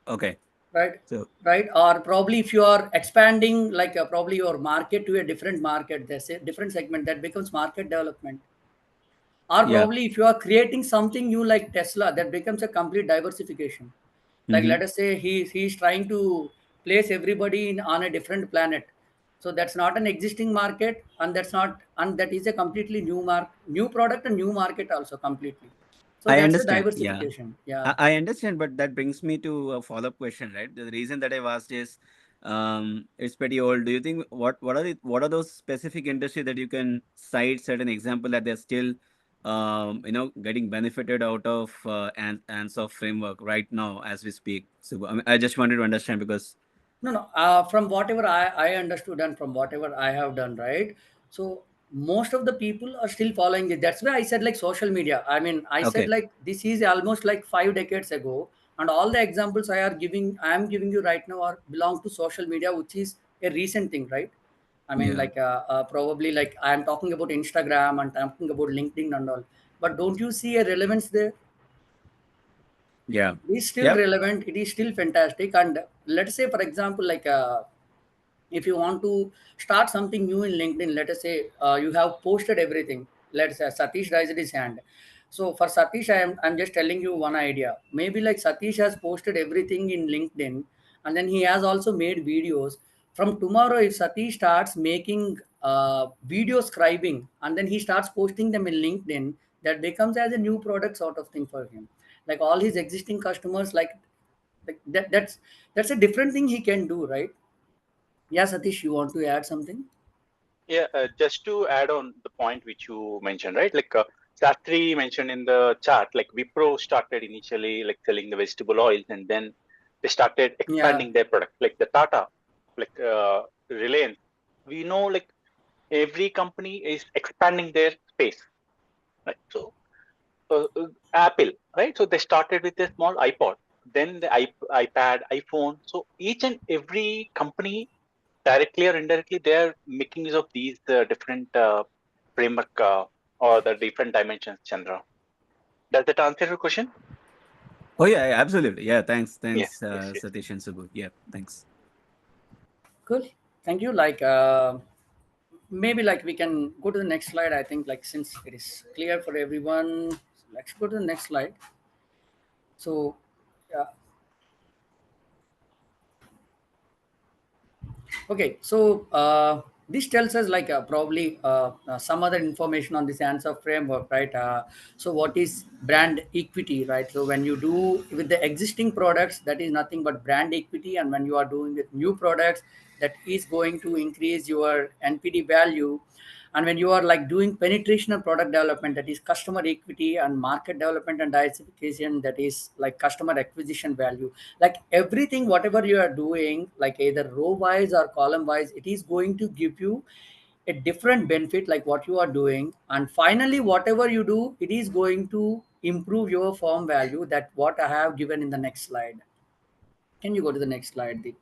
Okay. right? So Right, or probably if you are expanding like probably your market to a different market, there's a different segment, that becomes market development. Or yeah. probably if you are creating something new like Tesla, that becomes a complete diversification. Like Mm-hmm. let us say he's trying to place everybody on a different planet. So that's not an existing market, and that is a completely new product and new market also completely. So I that's a understand. Yeah. diversification. Yeah. I understand, but that brings me to a follow-up question, right? The reason that I've asked is, it's pretty old. Do you think what are those specific industry that you can cite certain example that they're still, getting benefited out of ANSOF framework right now as we speak? So I mean, I just wanted to understand because. No, no. From whatever I understood and from whatever I have done, right? So most of the people are still following it. That's why I said like social media. I mean, I said Okay. like this is almost like 5 decades ago, and all the examples I am giving you right now are belong to social media, which is a recent thing, right? I mean, Yeah. like probably like I am talking about Instagram and talking about LinkedIn and all. But don't you see a relevance there? Yeah. It is still Yep. relevant, it is still fantastic. And let's say for example like if you want to start something new in LinkedIn, let us say you have posted everything. Let's say Satish raised his hand. So for Satish, I'm just telling you one idea. Maybe like Satish has posted everything in LinkedIn, and then he has also made videos. From tomorrow, if Satish starts making video scribing and then he starts posting them in LinkedIn, that becomes as a new product sort of thing for him. Like all his existing customers, like that's a different thing he can do, right? Yeah, Satish, you want to add something? Yeah, just to add on the point which you mentioned, right? Like Sastri mentioned in the chart, like Wipro started initially like selling the vegetable oils, and then they started Yeah. expanding their product. Like the Tata, like Reliance, we know like every company is expanding their space, right? So Apple, right? So they started with a small iPod, then the iPad, iPhone. So each and every company, directly or indirectly, they are making use of these different framework or the different dimensions. Chandra, does that answer your question? Oh yeah, absolutely. Yeah. Thanks. Yes, Thanks, yes, yes. Satish and Subbu. Yeah. Thanks. Cool. Thank you. Like maybe like we can go to the next slide. I think like since it is clear for everyone, let's go to the next slide. So yeah. Okay, so this tells us like probably some other information on this answer framework, right? So what is brand equity, right? So when you do with the existing products, that is nothing but brand equity, and when you are doing with new products, that is going to increase your NPD value. And when you are like doing penetration and product development, that is customer equity, and market development and diversification, that is like customer acquisition value. Like everything whatever you are doing, like either row wise or column wise, it is going to give you a different benefit like what you are doing. And finally whatever you do, it is going to improve your firm value, that what I have given in the next slide. Can you go to the next slide, Deep?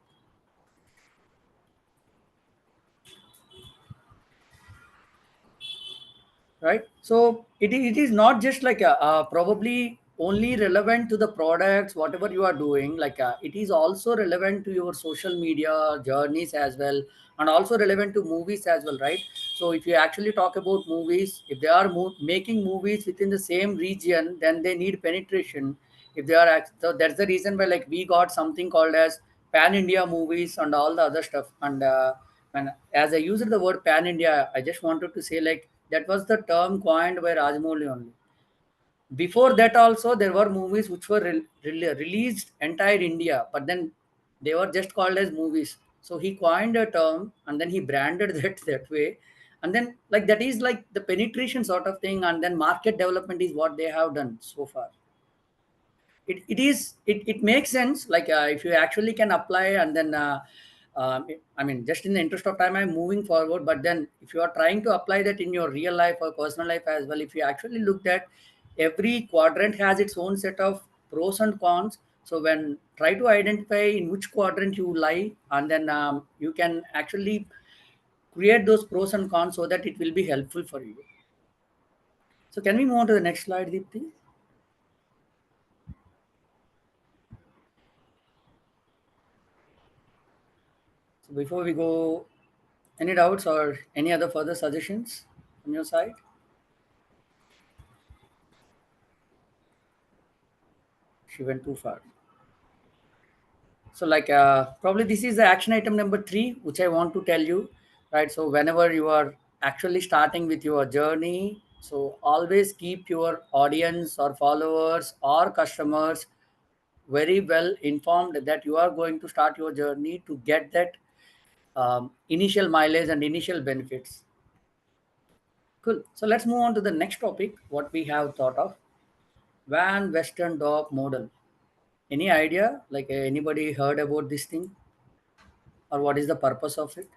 Right, so it is not just like a probably only relevant to the products, whatever you are doing. Like it is also relevant to your social media journeys as well, and also relevant to movies as well, right? So if you actually talk about movies, if they are making movies within the same region, then they need penetration. If they are so that's the reason why like we got something called as pan India movies and all the other stuff. And as I used the word pan India, I just wanted to say like that was the term coined by Rajamouli only. Before that also there were movies which were released entire India, but then they were just called as movies. So he coined a term and then he branded that way. And then like that is like the penetration sort of thing, and then market development is what they have done so far. It makes sense like if you actually can apply. And then I mean, just in the interest of time, I'm moving forward, but then if you are trying to apply that in your real life or personal life as well, if you actually looked at every quadrant has its own set of pros and cons. So when try to identify in which quadrant you lie, and then you can actually create those pros and cons so that it will be helpful for you. So can we move on to the next slide, Deepti? So before we go, any doubts or any other further suggestions from your side? She went too far. So like probably this is the action item number 3, which I want to tell you, right? So whenever you are actually starting with your journey, so always keep your audience or followers or customers very well informed that you are going to start your journey to get that initial mileage and initial benefits. Cool. So let's move on to the next topic, what we have thought of. Van Western Dog model. Any idea? Like anybody heard about this thing? Or what is the purpose of it?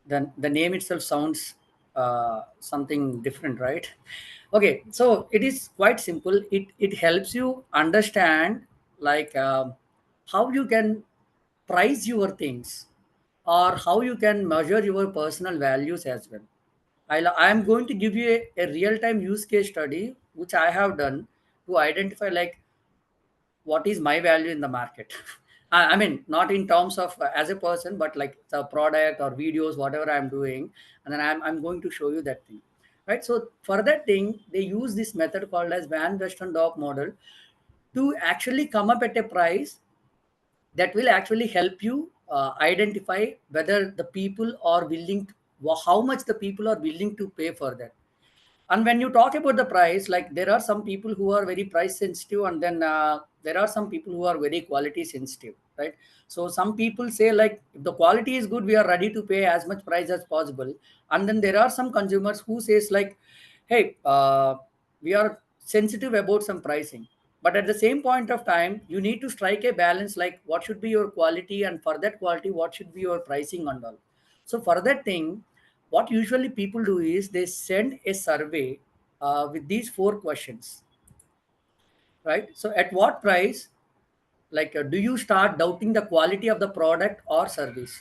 Then the name itself sounds something different, right? Okay, so it is quite simple. It helps you understand like how you can price your things, or how you can measure your personal values as well. I am going to give you a real time use case study which I have done to identify like what is my value in the market. I mean, not in terms of as a person, but like the product or videos, whatever I'm doing, and then I'm going to show you that thing, right? So for that thing, they use this method called as Van Western Dog model to actually come up at a price that will actually help you identify whether the people are willing to, how much the people are willing to pay for that. And when you talk about the price, like there are some people who are very price sensitive, and then there are some people who are very quality sensitive, right? So some people say like if the quality is good, we are ready to pay as much price as possible. And then there are some consumers who says like, hey, we are sensitive about some pricing, but at the same point of time you need to strike a balance, like what should be your quality, and for that quality what should be your pricing and all. So for that thing, what usually people do is they send a survey with these 4 questions, right? So at what price, like do you start doubting the quality of the product or service?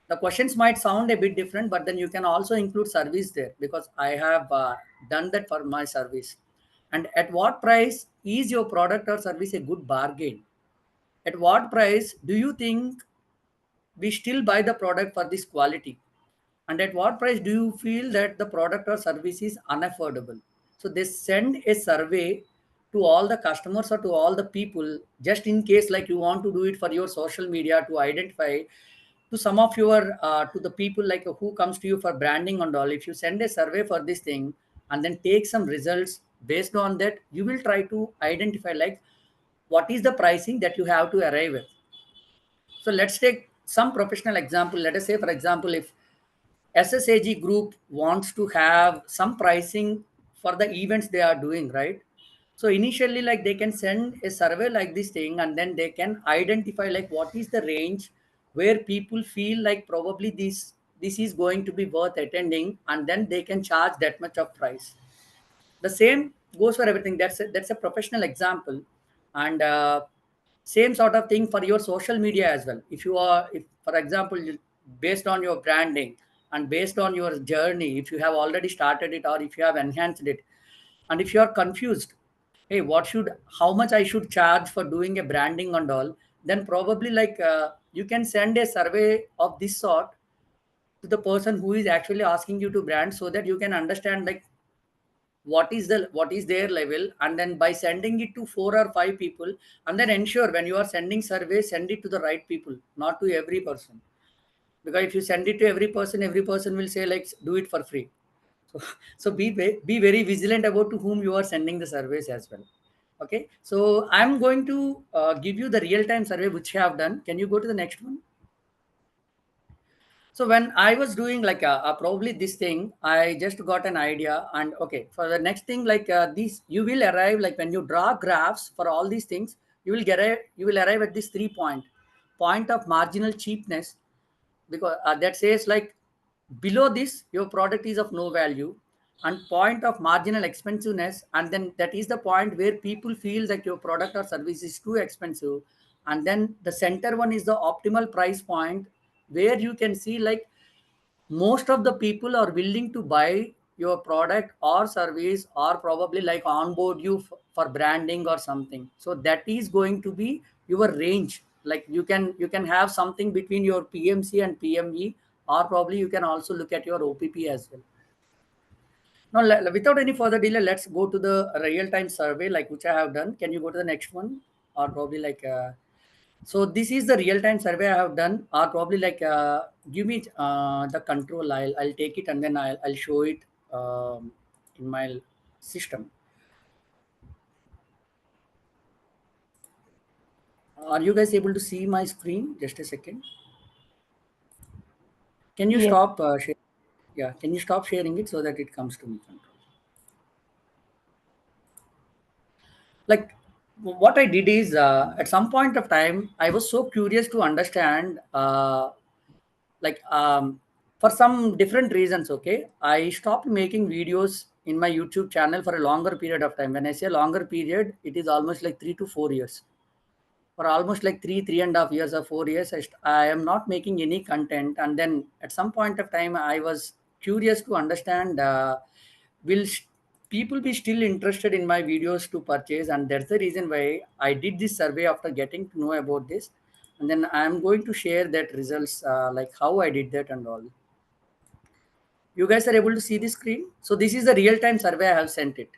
The questions might sound a bit different, but then you can also include service there, because I have done that for my service. And at what price is your product or service a good bargain? At what price do you think we still buy the product for this quality? And at what price do you feel that the product or service is unaffordable? So they send a survey to all the customers or to all the people, just in case like you want to do it for your social media to identify to some of your to the people like who comes to you for branding and all. If you send a survey for this thing and then take some results based on that, you will try to identify like what is the pricing that you have to arrive at. So let's take some professional example. Let us say, for example, if SSAG group wants to have some pricing for the events they are doing, right? So initially, like they can send a survey like this thing, and then they can identify like what is the range where people feel like probably this is going to be worth attending, and then they can charge that much of price. The same goes for everything. That's a professional example. And same sort of thing for your social media as well. If you are, if for example, based on your branding, and based on your journey, if you have already started it or if you have enhanced it, and if you are confused, hey, how much I should charge for doing a branding and all, then probably you can send a survey of this sort to the person who is actually asking you to brand, so that you can understand what is their level, and then by sending it to 4 or 5 people, and then ensure when you are sending surveys, send it to the right people, not to every person. Because if you send it to every person will say like do it for free. So so be very vigilant about to whom you are sending the surveys as well. Okay, so I'm going to give you the real time survey which I have done. Can you go to the next one? So when I was doing probably this thing, I just got an idea. And okay, for the next thing, this, you will arrive like when you draw graphs for all these things, you will arrive at this 3 point of marginal cheapness, because that says like below this your product is of no value, and point of marginal expensiveness, and then that is the point where people feel that your product or service is too expensive, and then the center one is the optimal price point, where you can see like most of the people are willing to buy your product or service, or probably like onboard you for branding or something. So that is going to be your range. Like you can have something between your PMC and PME, or probably you can also look at your OPP as well. Now, without any further delay, let's go to the real-time survey, like which I have done. Can you go to the next one, or probably so this is the real-time survey I have done, or probably give me the control. I'll take it and then I'll show it in my system. Are you guys able to see my screen? Just a second. Can you Yes. stop? Yeah, can you stop sharing it so that it comes to me control? Like what I did is at some point of time I was so curious to understand like for some different reasons. Okay, I stopped making videos in my YouTube channel for a longer period of time. When I say longer period, it is almost like 3 to 4 years. For almost like 3.5 years or 4 years, I am not making any content. And then at some point of time I was curious to understand, will people be still interested in my videos to purchase? And that's the reason why I did this survey after getting to know about this. And then I'm going to share that results, like how I did that and all. You guys are able to see the screen? So this is the real-time survey I have sent it.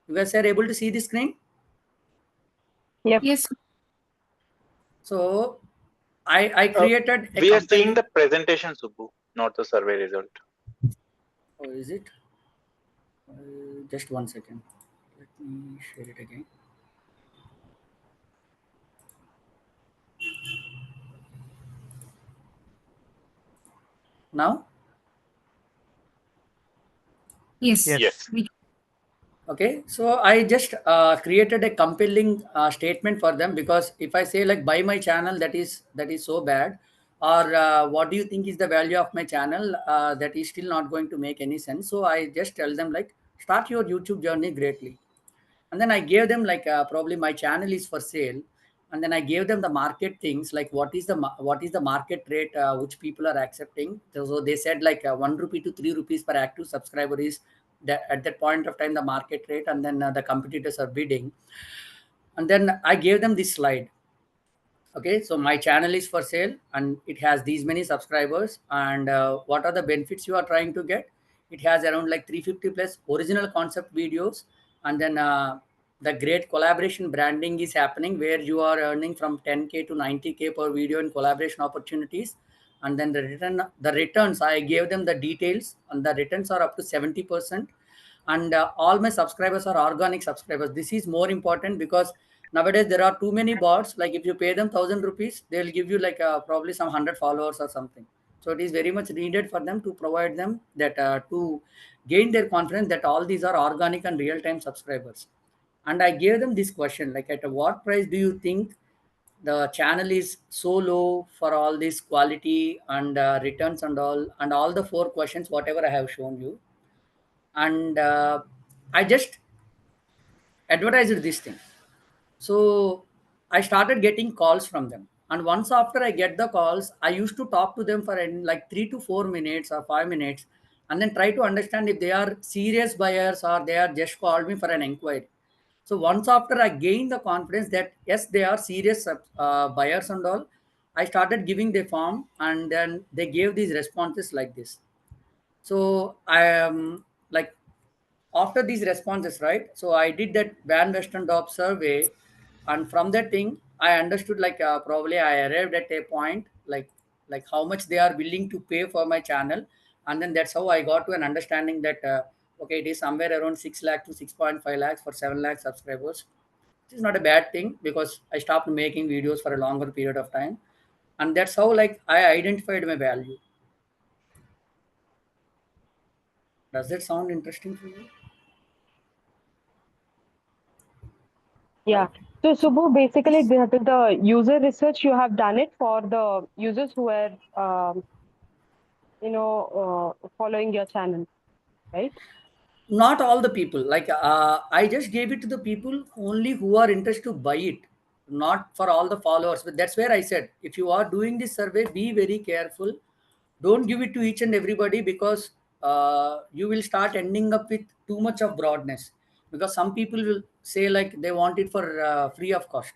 You guys are able to see the screen? Yep. Yes. So I created a We are seeing company. the presentation, Subbu, not the survey result. Oh, is it? Just 1 second. Let me share it again. Now? Yes. Yes. Okay, so I just created a compelling statement for them, because if I say like buy my channel, that is so bad, or what do you think is the value of my channel, that is still not going to make any sense. So I just tell them like start your YouTube journey greatly. And then I gave them probably my channel is for sale, and then I gave them the market things, like what is the market rate which people are accepting. So they said like 1 rupee to 3 rupees per active subscriber is that at that point of time the market rate, and then the competitors are bidding. And then I gave them this slide. Okay, so my channel is for sale and it has these many subscribers, and what are the benefits you are trying to get? It has around like 350 plus original concept videos, and then the great collaboration branding is happening, where you are earning from 10K to 90K per video in collaboration opportunities. And then the returns, I gave them the details, and the returns are up to 70%. And all my subscribers are organic subscribers. This is more important, because nowadays there are too many bots. Like if you pay them 1,000 rupees, they'll give you like probably some 100 followers or something. So it is very much needed for them to provide them that to gain their confidence that all these are organic and real-time subscribers. And I gave them this question, like at what price do you think the channel is so low for all this quality and returns and all the 4 questions whatever I have shown you. And I just advertised this thing. So I started getting calls from them. And once after I get the calls, I used to talk to them for like 3 to 4 minutes or 5 minutes, and then try to understand if they are serious buyers or they are just called me for an inquiry. So once after I gained the confidence that yes, they are serious buyers and all, I started giving the form, and then they gave these responses like this. So I am like, after these responses, right? So I did that Van Western Dopp survey, and from that thing, I understood like probably I arrived at a point like how much they are willing to pay for my channel, and then that's how I got to an understanding that okay, it is somewhere around 6 lakh to 6.5 lakhs for 7 lakh subscribers. This is not a bad thing because I stopped making videos for a longer period of time, and that's how like I identified my value. Does that sound interesting for you? Yeah. So Subbu, basically the user research you have done it for the users who were following your channel, right? Not all the people. Like I just gave it to the people only who are interested to buy it, not for all the followers. But that's where I said, if you are doing this survey, be very careful. Don't give it to each and everybody, because you will start ending up with too much of broadness, because some people will say like they want it for free of cost.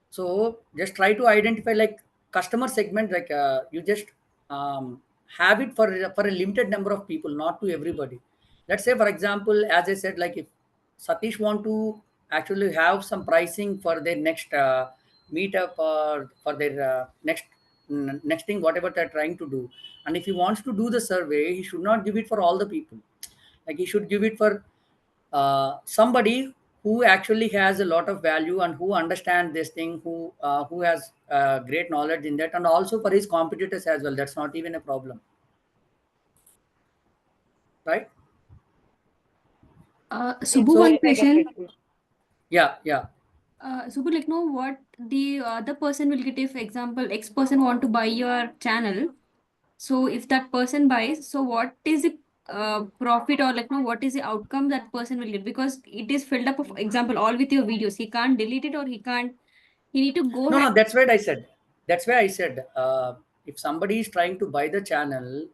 So just try to identify like customer segment, like you just have it for a limited number of people, not to everybody. Let's say for example, as I said, like if Satish want to actually have some pricing for their next meetup or for their next thing, whatever they're trying to do, and if he wants to do the survey, he should not give it for all the people. Like he should give it for somebody who actually has a lot of value and who understands this thing, who has great knowledge in that, and also for his competitors as well. That's not even a problem, right? Subbu, So one question. yeah. Subbu, like, know what the other person will get if, example, X person want to buy your channel. So if that person buys, so what is the profit, or like, no, what is the outcome that person will get? Because it is filled up of example all with your videos. He can't delete it, or he can't. He need to go No, ahead. that's what I said. That's why I said, if somebody is trying to buy the channel,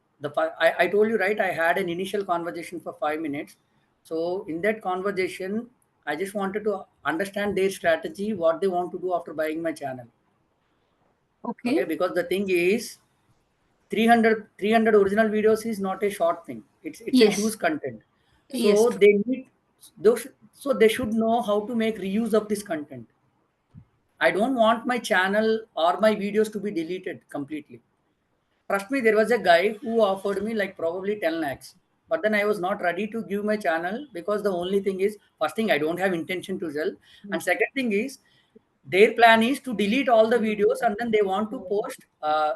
I told you, right? I had an initial conversation for 5 minutes. So in that conversation, I just wanted to understand their strategy, what they want to do after buying my channel. Okay. Okay, because the thing is, 300 original videos is not a short thing. It's a Yes. huge content. Yes. So they need those. So they should know how to make reuse of this content. I don't want my channel or my videos to be deleted completely. Trust me, there was a guy who offered me like probably 10 lakhs. But then I was not ready to give my channel, because the only thing is, first thing, I don't have intention to sell. And second thing is, their plan is to delete all the videos, and then they want to post,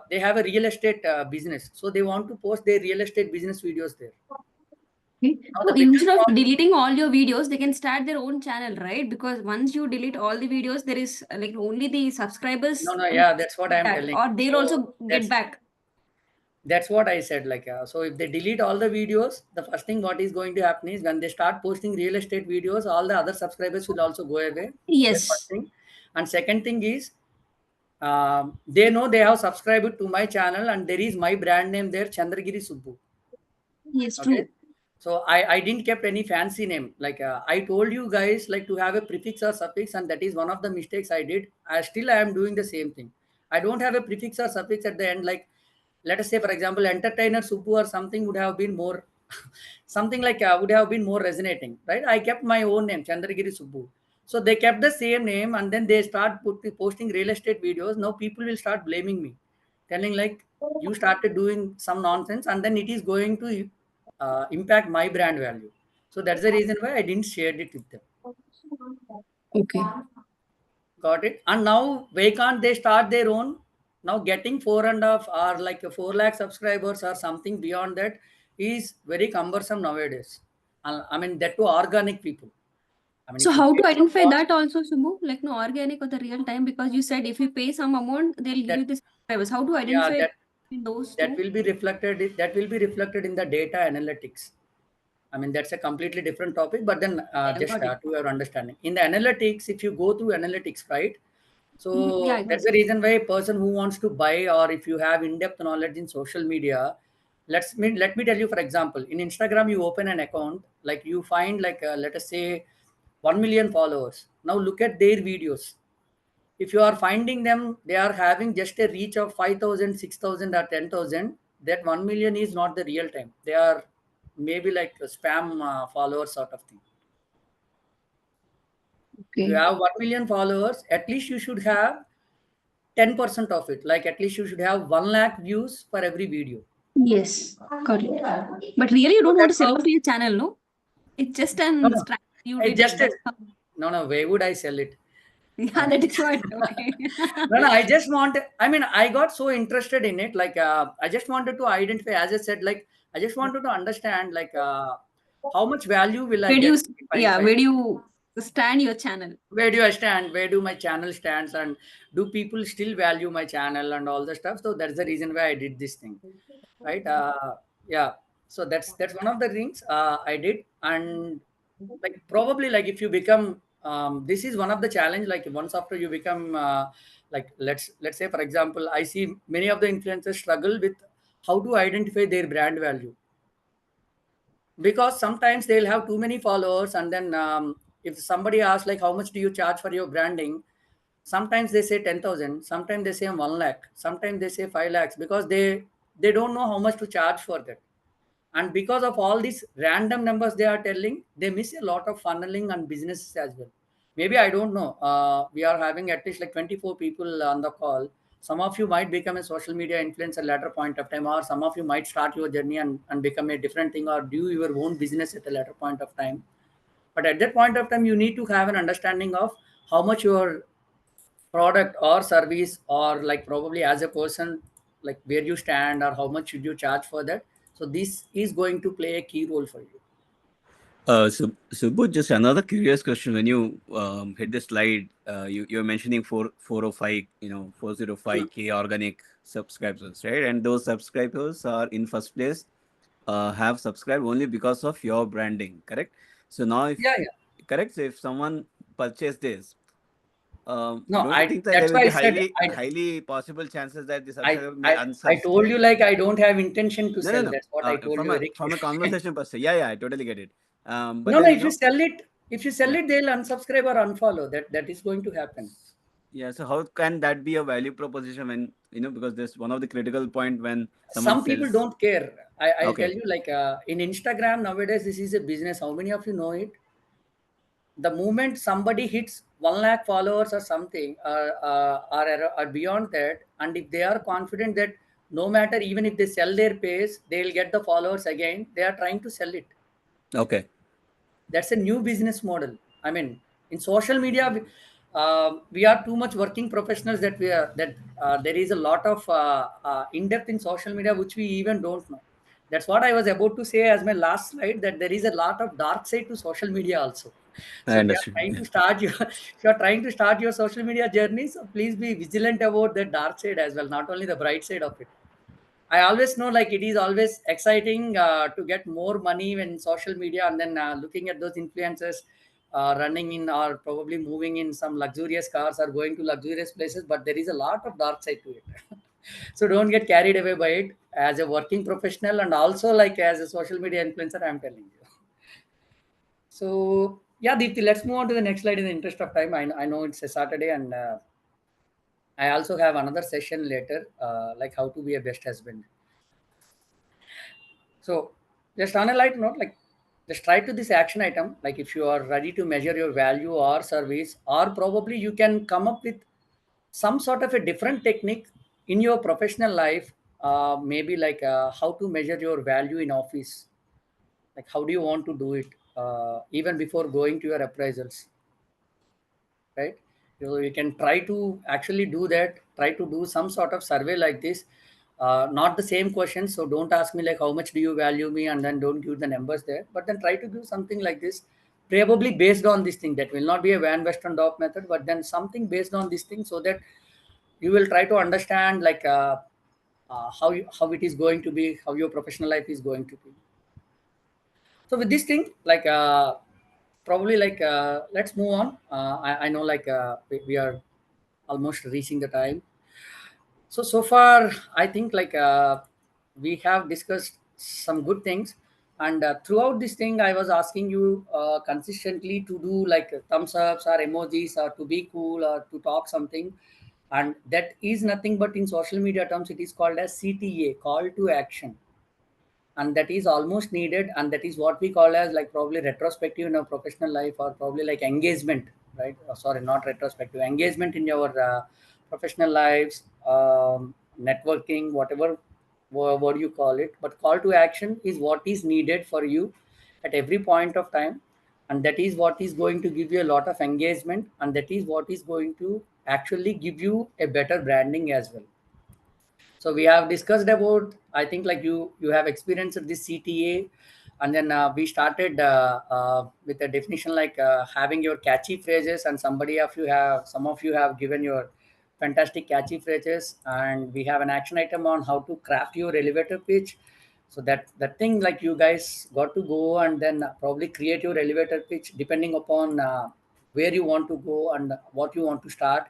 they have a real estate business. So they want to post their real estate business videos there. Okay. Now So the biggest instead of problem, deleting all your videos, they can start their own channel, right? Because once you delete all the videos, there is like only the subscribers no, yeah, that's what I'm that, telling. or they'll So also get back. that's what I said. Like, so if they delete all the videos, the first thing what is going to happen is when they start posting real estate videos, all the other subscribers will also go away. That's first Yes. thing. And second thing is, they know they have subscribed to my channel, and there is my brand name there, Chandragiri Subbu. Yes, Okay. true. So I didn't kept any fancy name. Like I told you guys, like to have a prefix or suffix, and that is one of the mistakes I did. I am doing the same thing. I don't have a prefix or suffix at the end. Like, let us say, for example, entertainer Subbu or something would have been more, something like would have been more resonating, right? I kept my own name, Chandragiri Subbu. So they kept the same name, and then they posting real estate videos. Now people will start blaming me, telling like you started doing some nonsense, and then it is going to impact my brand value. So that's the reason why I didn't share it with them. Okay. Got it. And now why can't they start their own? Now getting 4.5 or like a 4 lakh subscribers or something beyond that is very cumbersome nowadays. I mean that to organic people. I mean So if you how pay to some identify cost, that also, Subbu? Like no organic or the real time, because you said if you pay some amount, they'll give you that the subscribers. How to yeah, identify between those that two? will be reflected. That will be reflected in the data analytics. I mean, that's a completely different topic, but then Yeah, just got it. to your understanding. In the analytics, if you go through analytics, right? So Yeah, I that's got the it. reason why a person who wants to buy, or if you have in-depth knowledge in social media, let me tell you, for example, in Instagram, you open an account, like you find like let us say 1 million followers. Now look at their videos. If you are finding them, they are having just a reach of 5,000, 6,000, or 10,000. That 1 million is not the real time. They are maybe like a spam followers sort of thing. If you Okay. have 1 million followers, at least you should have 10% of it. Like at least you should have 1 lakh views for every video. Yes, got it. But really, you So don't want to that's sell how. out your channel, no? It's just No, an no. strategy you I did. just That's how. no, no. Why would I sell it? Yeah, that is what. Okay. No, no. I just want. I mean, I got so interested in it. Like, I just wanted to identify. As I said, like, I just wanted to understand, like, how much value will I Where do you, get if yeah, I where do you stand your channel? where do I stand? Where do my channel stands? And do people still value my channel and all the stuff? So that's the reason why I did this thing, right? Yeah. So that's one of the things I did, and like probably like if you become this is one of the challenge. Like once after you become like let's say for example, I see many of the influencers struggle with how to identify their brand value, because sometimes they'll have too many followers, and then if somebody asks like how much do you charge for your branding, sometimes they say 10,000, sometimes they say 1 lakh, sometimes they say 5 lakhs, because they don't know how much to charge for that. And because of all these random numbers they are telling, they miss a lot of funneling and businesses as well. Maybe I don't know, we are having at least like 24 people on the call. Some of you might become a social media influencer later point of time, or some of you might start your journey and become a different thing, or do your own business at a later point of time. But at that point of time, you need to have an understanding of how much your product or service, or like probably as a person, like where you stand or how much should you charge for that. So this is going to play a key role for you. So Subbu, just another curious question. When you hit the slide, you're mentioning 405, 405K organic subscribers, right? And those subscribers are in first place have subscribed only because of your branding, correct? So now, if Yeah, yeah. correct, so if someone purchased this, No, don't you I think that there that's will why be I said highly possible chances that the I subscriber may I, I told unsubscribe? you like I don't have intention to No, no, sell. no. That's what I told From you a very from a clearly. conversation perspective, yeah, I totally get it. But No, no, then if you sell yeah. it, they'll unsubscribe or unfollow. That is going to happen. Yeah, so how can that be a value proposition when, because there's one of the critical point when someone Some people sells. don't care. I'll tell Okay. you, like in Instagram nowadays, this is a business. How many of you know it? The moment somebody hits 1 lakh followers or something, or beyond that, and if they are confident that no matter, even if they sell their page, they'll get the followers again, they are trying to sell it. Okay. That's a new business model. I mean, in social media, we are too much working professionals that we are that there is a lot of in depth in social media which we even don't know. That's what I was about to say as my last slide, that there is a lot of dark side to social media also. I So if you are understand. trying to start your if you are trying to start your social media journey, so please be vigilant about the dark side as well, not only the bright side of it. I always know like it is always exciting to get more money when social media, and then looking at those influencers running in or probably moving in some luxurious cars or going to luxurious places, but there is a lot of dark side to it. So don't get carried away by it as a working professional, and also like as a social media influencer, I'm telling you. So yeah, Deepthi, let's move on to the next slide in the interest of time. I know it's a Saturday, and I also have another session later, like how to be a best husband. So just on a light note, like just try to this action item. Like if you are ready to measure your value or service, or probably you can come up with some sort of a different technique in your professional life. Maybe like how to measure your value in office. Like how do you want to do it? Even before going to your appraisals, right? You can try to actually do that, try to do some sort of survey like this. Not the same question, so don't ask me like how much do you value me, and then don't give the numbers there, but then try to do something like this, probably based on this thing. That will not be a van western dog method, but then something based on this thing, so that you will try to understand like how it is going to be, how your professional life is going to be. So with this thing, like probably like let's move on. I know like we are almost reaching the time. So far, I think like we have discussed some good things, and throughout this thing, I was asking you consistently to do like thumbs ups or emojis or to be cool or to talk something, and that is nothing but in social media terms, it is called as CTA, call to action, and that is almost needed, and that is what we call as like probably retrospective in our professional life, or probably like engagement, right? Sorry, not retrospective, engagement in your professional lives, networking, whatever word you call it, but call to action is what is needed for you at every point of time, and that is what is going to give you a lot of engagement, and that is what is going to actually give you a better branding as well. So we have discussed about, I think like you have experienced this CTA, and then we started with a definition like having your catchy phrases, and some of you have given your fantastic catchy phrases, and we have an action item on how to craft your elevator pitch. So that thing like you guys got to go and then probably create your elevator pitch depending upon where you want to go and what you want to start,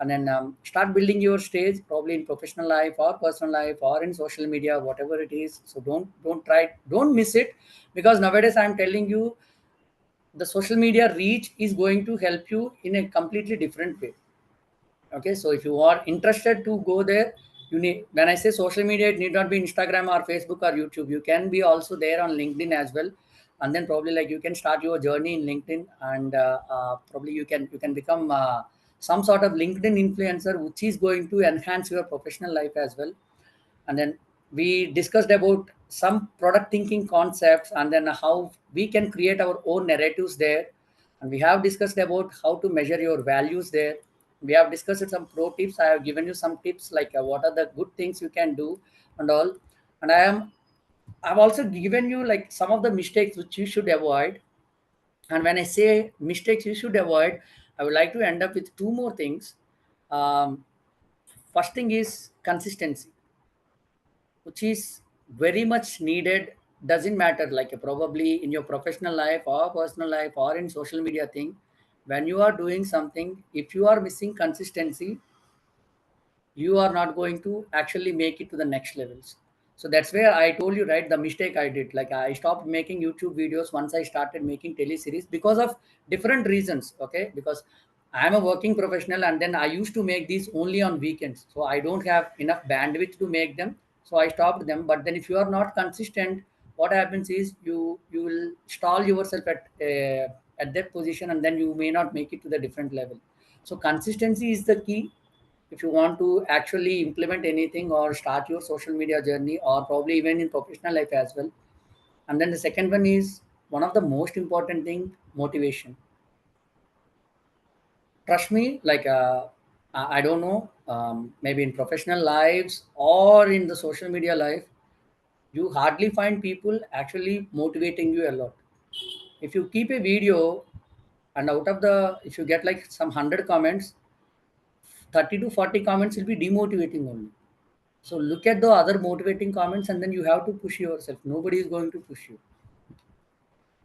and then start building your stage probably in professional life or personal life or in social media, whatever it is. So don't miss it, because nowadays I'm telling you the social media reach is going to help you in a completely different way. Okay, so if you are interested to go there, you need, when I say social media, it need not be Instagram or Facebook or YouTube, you can be also there on LinkedIn as well, and then probably like you can start your journey in LinkedIn, and probably you can become some sort of LinkedIn influencer, which is going to enhance your professional life as well. And then we discussed about some product thinking concepts, and then how we can create our own narratives there, and we have discussed about how to measure your values there. We have discussed some pro tips. I have given you some tips like what are the good things you can do and all, and I've also given you like some of the mistakes which you should avoid. And when I say mistakes you should avoid, I would like to end up with two more things. First thing is consistency, which is very much needed. Doesn't matter like probably in your professional life or personal life or in social media thing, when you are doing something, if you are missing consistency, you are not going to actually make it to the next levels. So that's where I told you, right, the mistake I did, like I stopped making YouTube videos once I started making teleseries because of different reasons. Okay, because I am a working professional, and then I used to make these only on weekends, so I don't have enough bandwidth to make them, so I stopped them. But then if you are not consistent, what happens is you will stall yourself at that position, and then you may not make it to the different level. So consistency is the key if you want to actually implement anything or start your social media journey, or probably even in professional life as well. And then the second one is one of the most important thing, motivation. Trust me, like I don't know, maybe in professional lives or in the social media life, you hardly find people actually motivating you a lot. If you keep a video, and out of the, if you get like some 100 comments, 30 to 40 comments will be demotivating only. So look at the other motivating comments, and then you have to push yourself. Nobody is going to push you.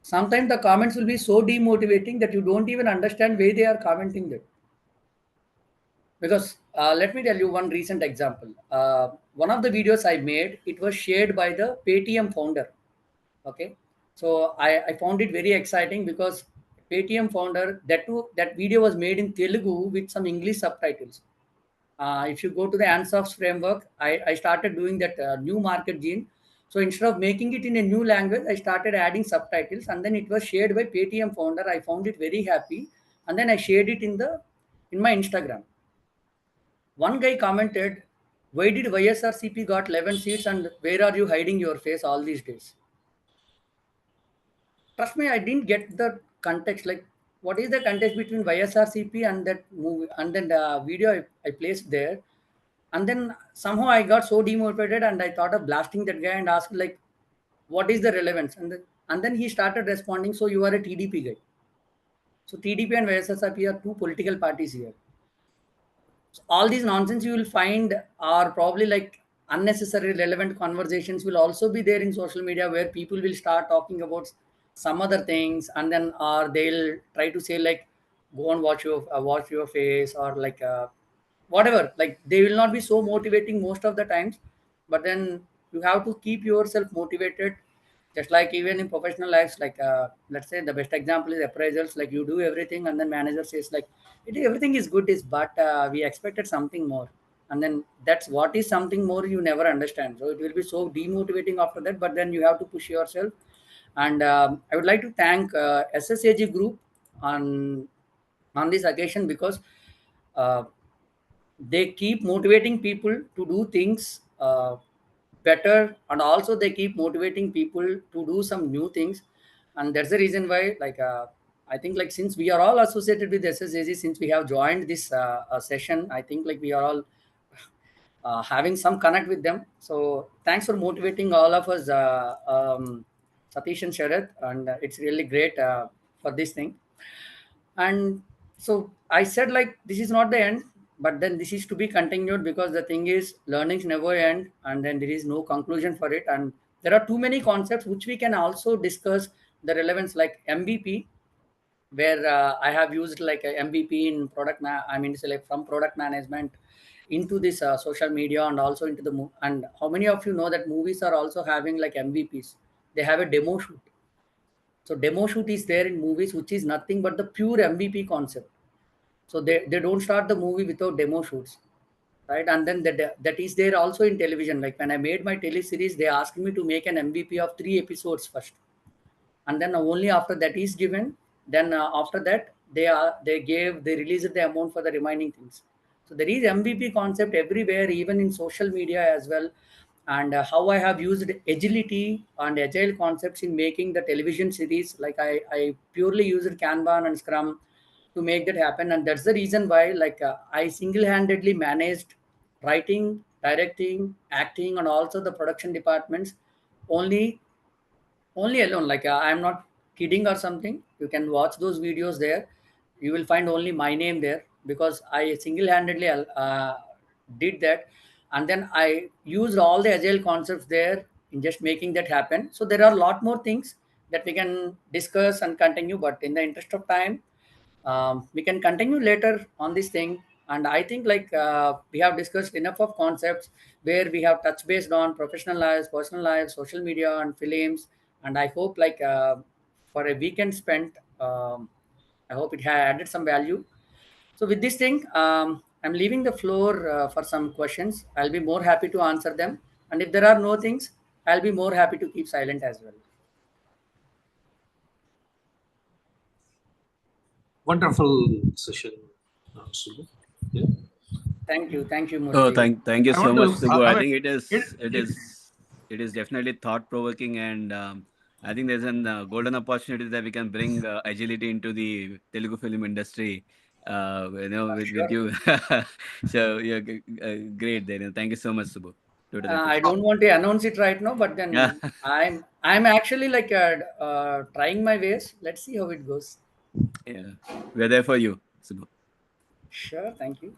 Sometimes the comments will be so demotivating that you don't even understand why they are commenting that. Because let me tell you one recent example. One of the videos I made, it was shared by the Paytm founder. Okay, so I found it very exciting because Paytm founder, that video was made in Telugu with some English subtitles. If you go to the Ansoff's framework, I started doing that new market gene. So instead of making it in a new language, I started adding subtitles, and then it was shared by Paytm founder. I found it very happy, and then I shared it in my Instagram. One guy commented, "Why did YSRCP got 11 seats, and where are you hiding your face all these days?" Trust me, I didn't get the context. Like, what is the context between YSRCP and that movie, and then the video I placed there? And then somehow I got so demotivated, and I thought of blasting that guy and asked like, "What is the relevance?" And then he started responding, "So you are a TDP guy." So TDP and YSRCP are two political parties here. So all these nonsense you will find are probably like unnecessary relevant conversations will also be there in social media, where people will start talking about some other things, and then or they'll try to say like, go and watch your face, or like whatever, like they will not be so motivating most of the times, but then you have to keep yourself motivated. Just like even in professional lives, like let's say the best example is appraisals. Like you do everything and then manager says like everything is good, is but we expected something more, and then that's what is something more you never understand. So it will be so demotivating after that, but then you have to push yourself. And I would like to thank SSAG group on this occasion, because uh, they keep motivating people to do things better, and also they keep motivating people to do some new things. And that's the reason why, like I think, like since we are all associated with SSAG, since we have joined this session, I think like we are all having some connect with them. So thanks for motivating all of us, Satish and Sharath, and it's really great for this thing. And so I said like this is not the end, but then this is to be continued, because the thing is learnings never end, and then there is no conclusion for it. And there are too many concepts which we can also discuss the relevance, like MVP, where I have used like a MVP in I mean, say like from product management into this social media, and also into the and how many of you know that movies are also having like MVPs? They have a demo shoot. So demo shoot is there in movies, which is nothing but the pure MVP concept. So they don't start the movie without demo shoots, right? And then that is there also in television. Like when I made my teleseries, they asked me to make an MVP of 3 episodes first, and then only after that is given, then after that they released the amount for the remaining things. So there is MVP concept everywhere, even in social media as well. And how I have used agility and agile concepts in making the television series, like I purely used Kanban and Scrum to make that happen. And that's the reason why, like I single-handedly managed writing, directing, acting, and also the production departments, only alone. Like I'm not kidding or something. You can watch those videos there. You will find only my name there, because I single-handedly did that. And then I used all the agile concepts there in just making that happen. So there are a lot more things that we can discuss and continue, but in the interest of time, we can continue later on this thing. And I think like we have discussed enough of concepts, where we have touch based on professional lives, personal lives, social media, and films. And I hope like for a weekend spent, I hope it had added some value. So with this thing, I'm leaving the floor for some questions. I'll be more happy to answer them, and if there are no things, I'll be more happy to keep silent as well. Wonderful session, Subbu. Yeah. Thank you, Oh, Murali. thank you I so want much, to. Subbu. I I mean, think it, it is definitely thought provoking, and I think there's an golden opportunity that we can bring agility into the Telugu film industry. With Sure. you. So yeah, great. Then thank you so much, Subbu. Totally I appreciate don't want to announce it right now, but it. then I'm actually like trying my ways. Let's see how it goes. Yeah, we're there for you, Subbu. Sure, thank you.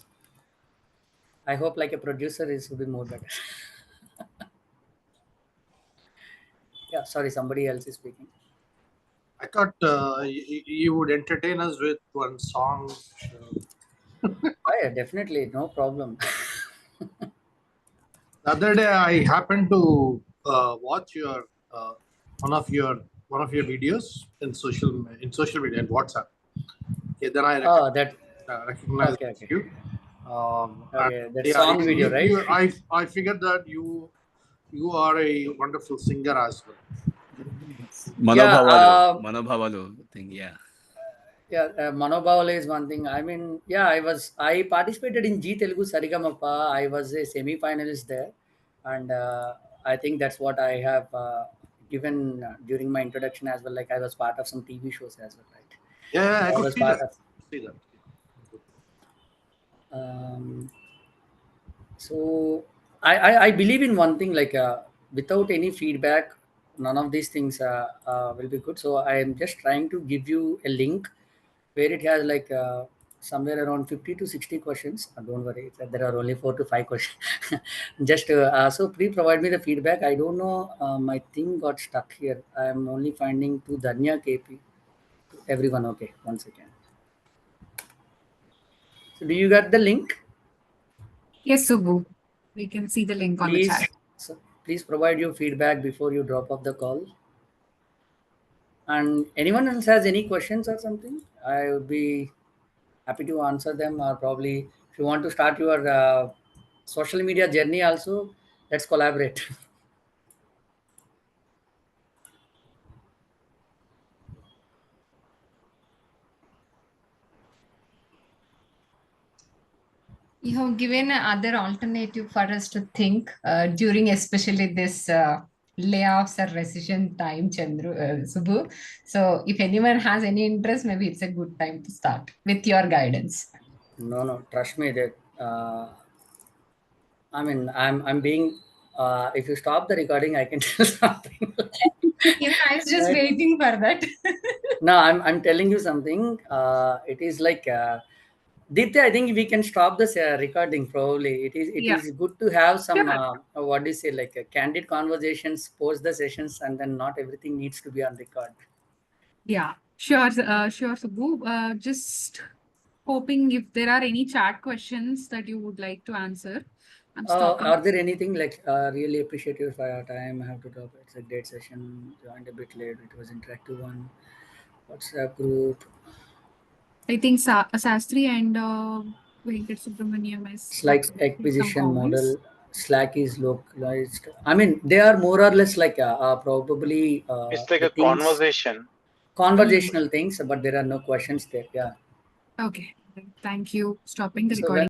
I hope like a producer is will be more better. Yeah, sorry, somebody else is speaking. I thought you would entertain us with one song. Oh, yeah, definitely, no problem. The other day, I happened to watch your one of your videos in social media and WhatsApp. Okay, then I Oh, that recognized okay. you. And Okay, that yeah, song video, right? I figured that you are a wonderful singer as well. Yeah, Manobhavalu thing, yeah. yeah, Manobhavala is one thing. I mean, yeah, I participated in G Telugu Sarigamappa. I was a semi-finalist there, and I think that's what I have given during my introduction as well. Like I was part of some TV shows as well, right? Yeah, I I could was see part that. of. See that. Um, so I believe in one thing, like without any feedback, none of these things will be good. So I am just trying to give you a link where it has like somewhere around 50 to 60 questions. Don't worry, there are only 4 to 5 questions. Just so please provide me the feedback. I don't know, my thing got stuck here. I am only finding to Danya KP. Everyone, okay, one second. So do you got the link? Yes, Subbu. We can see the link on the chat. Please provide your feedback before you drop off the call. And anyone else has any questions or something, I would be happy to answer them. Or probably if you want to start your social media journey also, let's collaborate. You have given another alternative for us to think during especially this layoffs or recession time, Subbu. So if anyone has any interest, maybe it's a good time to start with your guidance. No, trust me that I mean I'm being if you stop the recording I can tell something. Even I was just Like, waiting for that. no, I'm telling you something. It is like Ditya, I think we can stop this recording probably. It Yeah. is good to have some Sure. what do you say, like candid conversations post the sessions, and then not everything needs to be on record. Yeah, sure, sure, Subbu. Just hoping if there are any chat questions that you would like to answer. I'm stopping. Are there anything like really appreciate you for your time? I have to drop. It's a great session. Joined a bit late. It was interactive one. WhatsApp group. I think Sastri and Venkat Subramaniam has It's like made some acquisition comments. model. Slack is localized. I mean, they are more or less like probably It's like the a things, conversation. conversational things, but there are no questions there. Yeah. Okay, thank you. Stopping the So recording.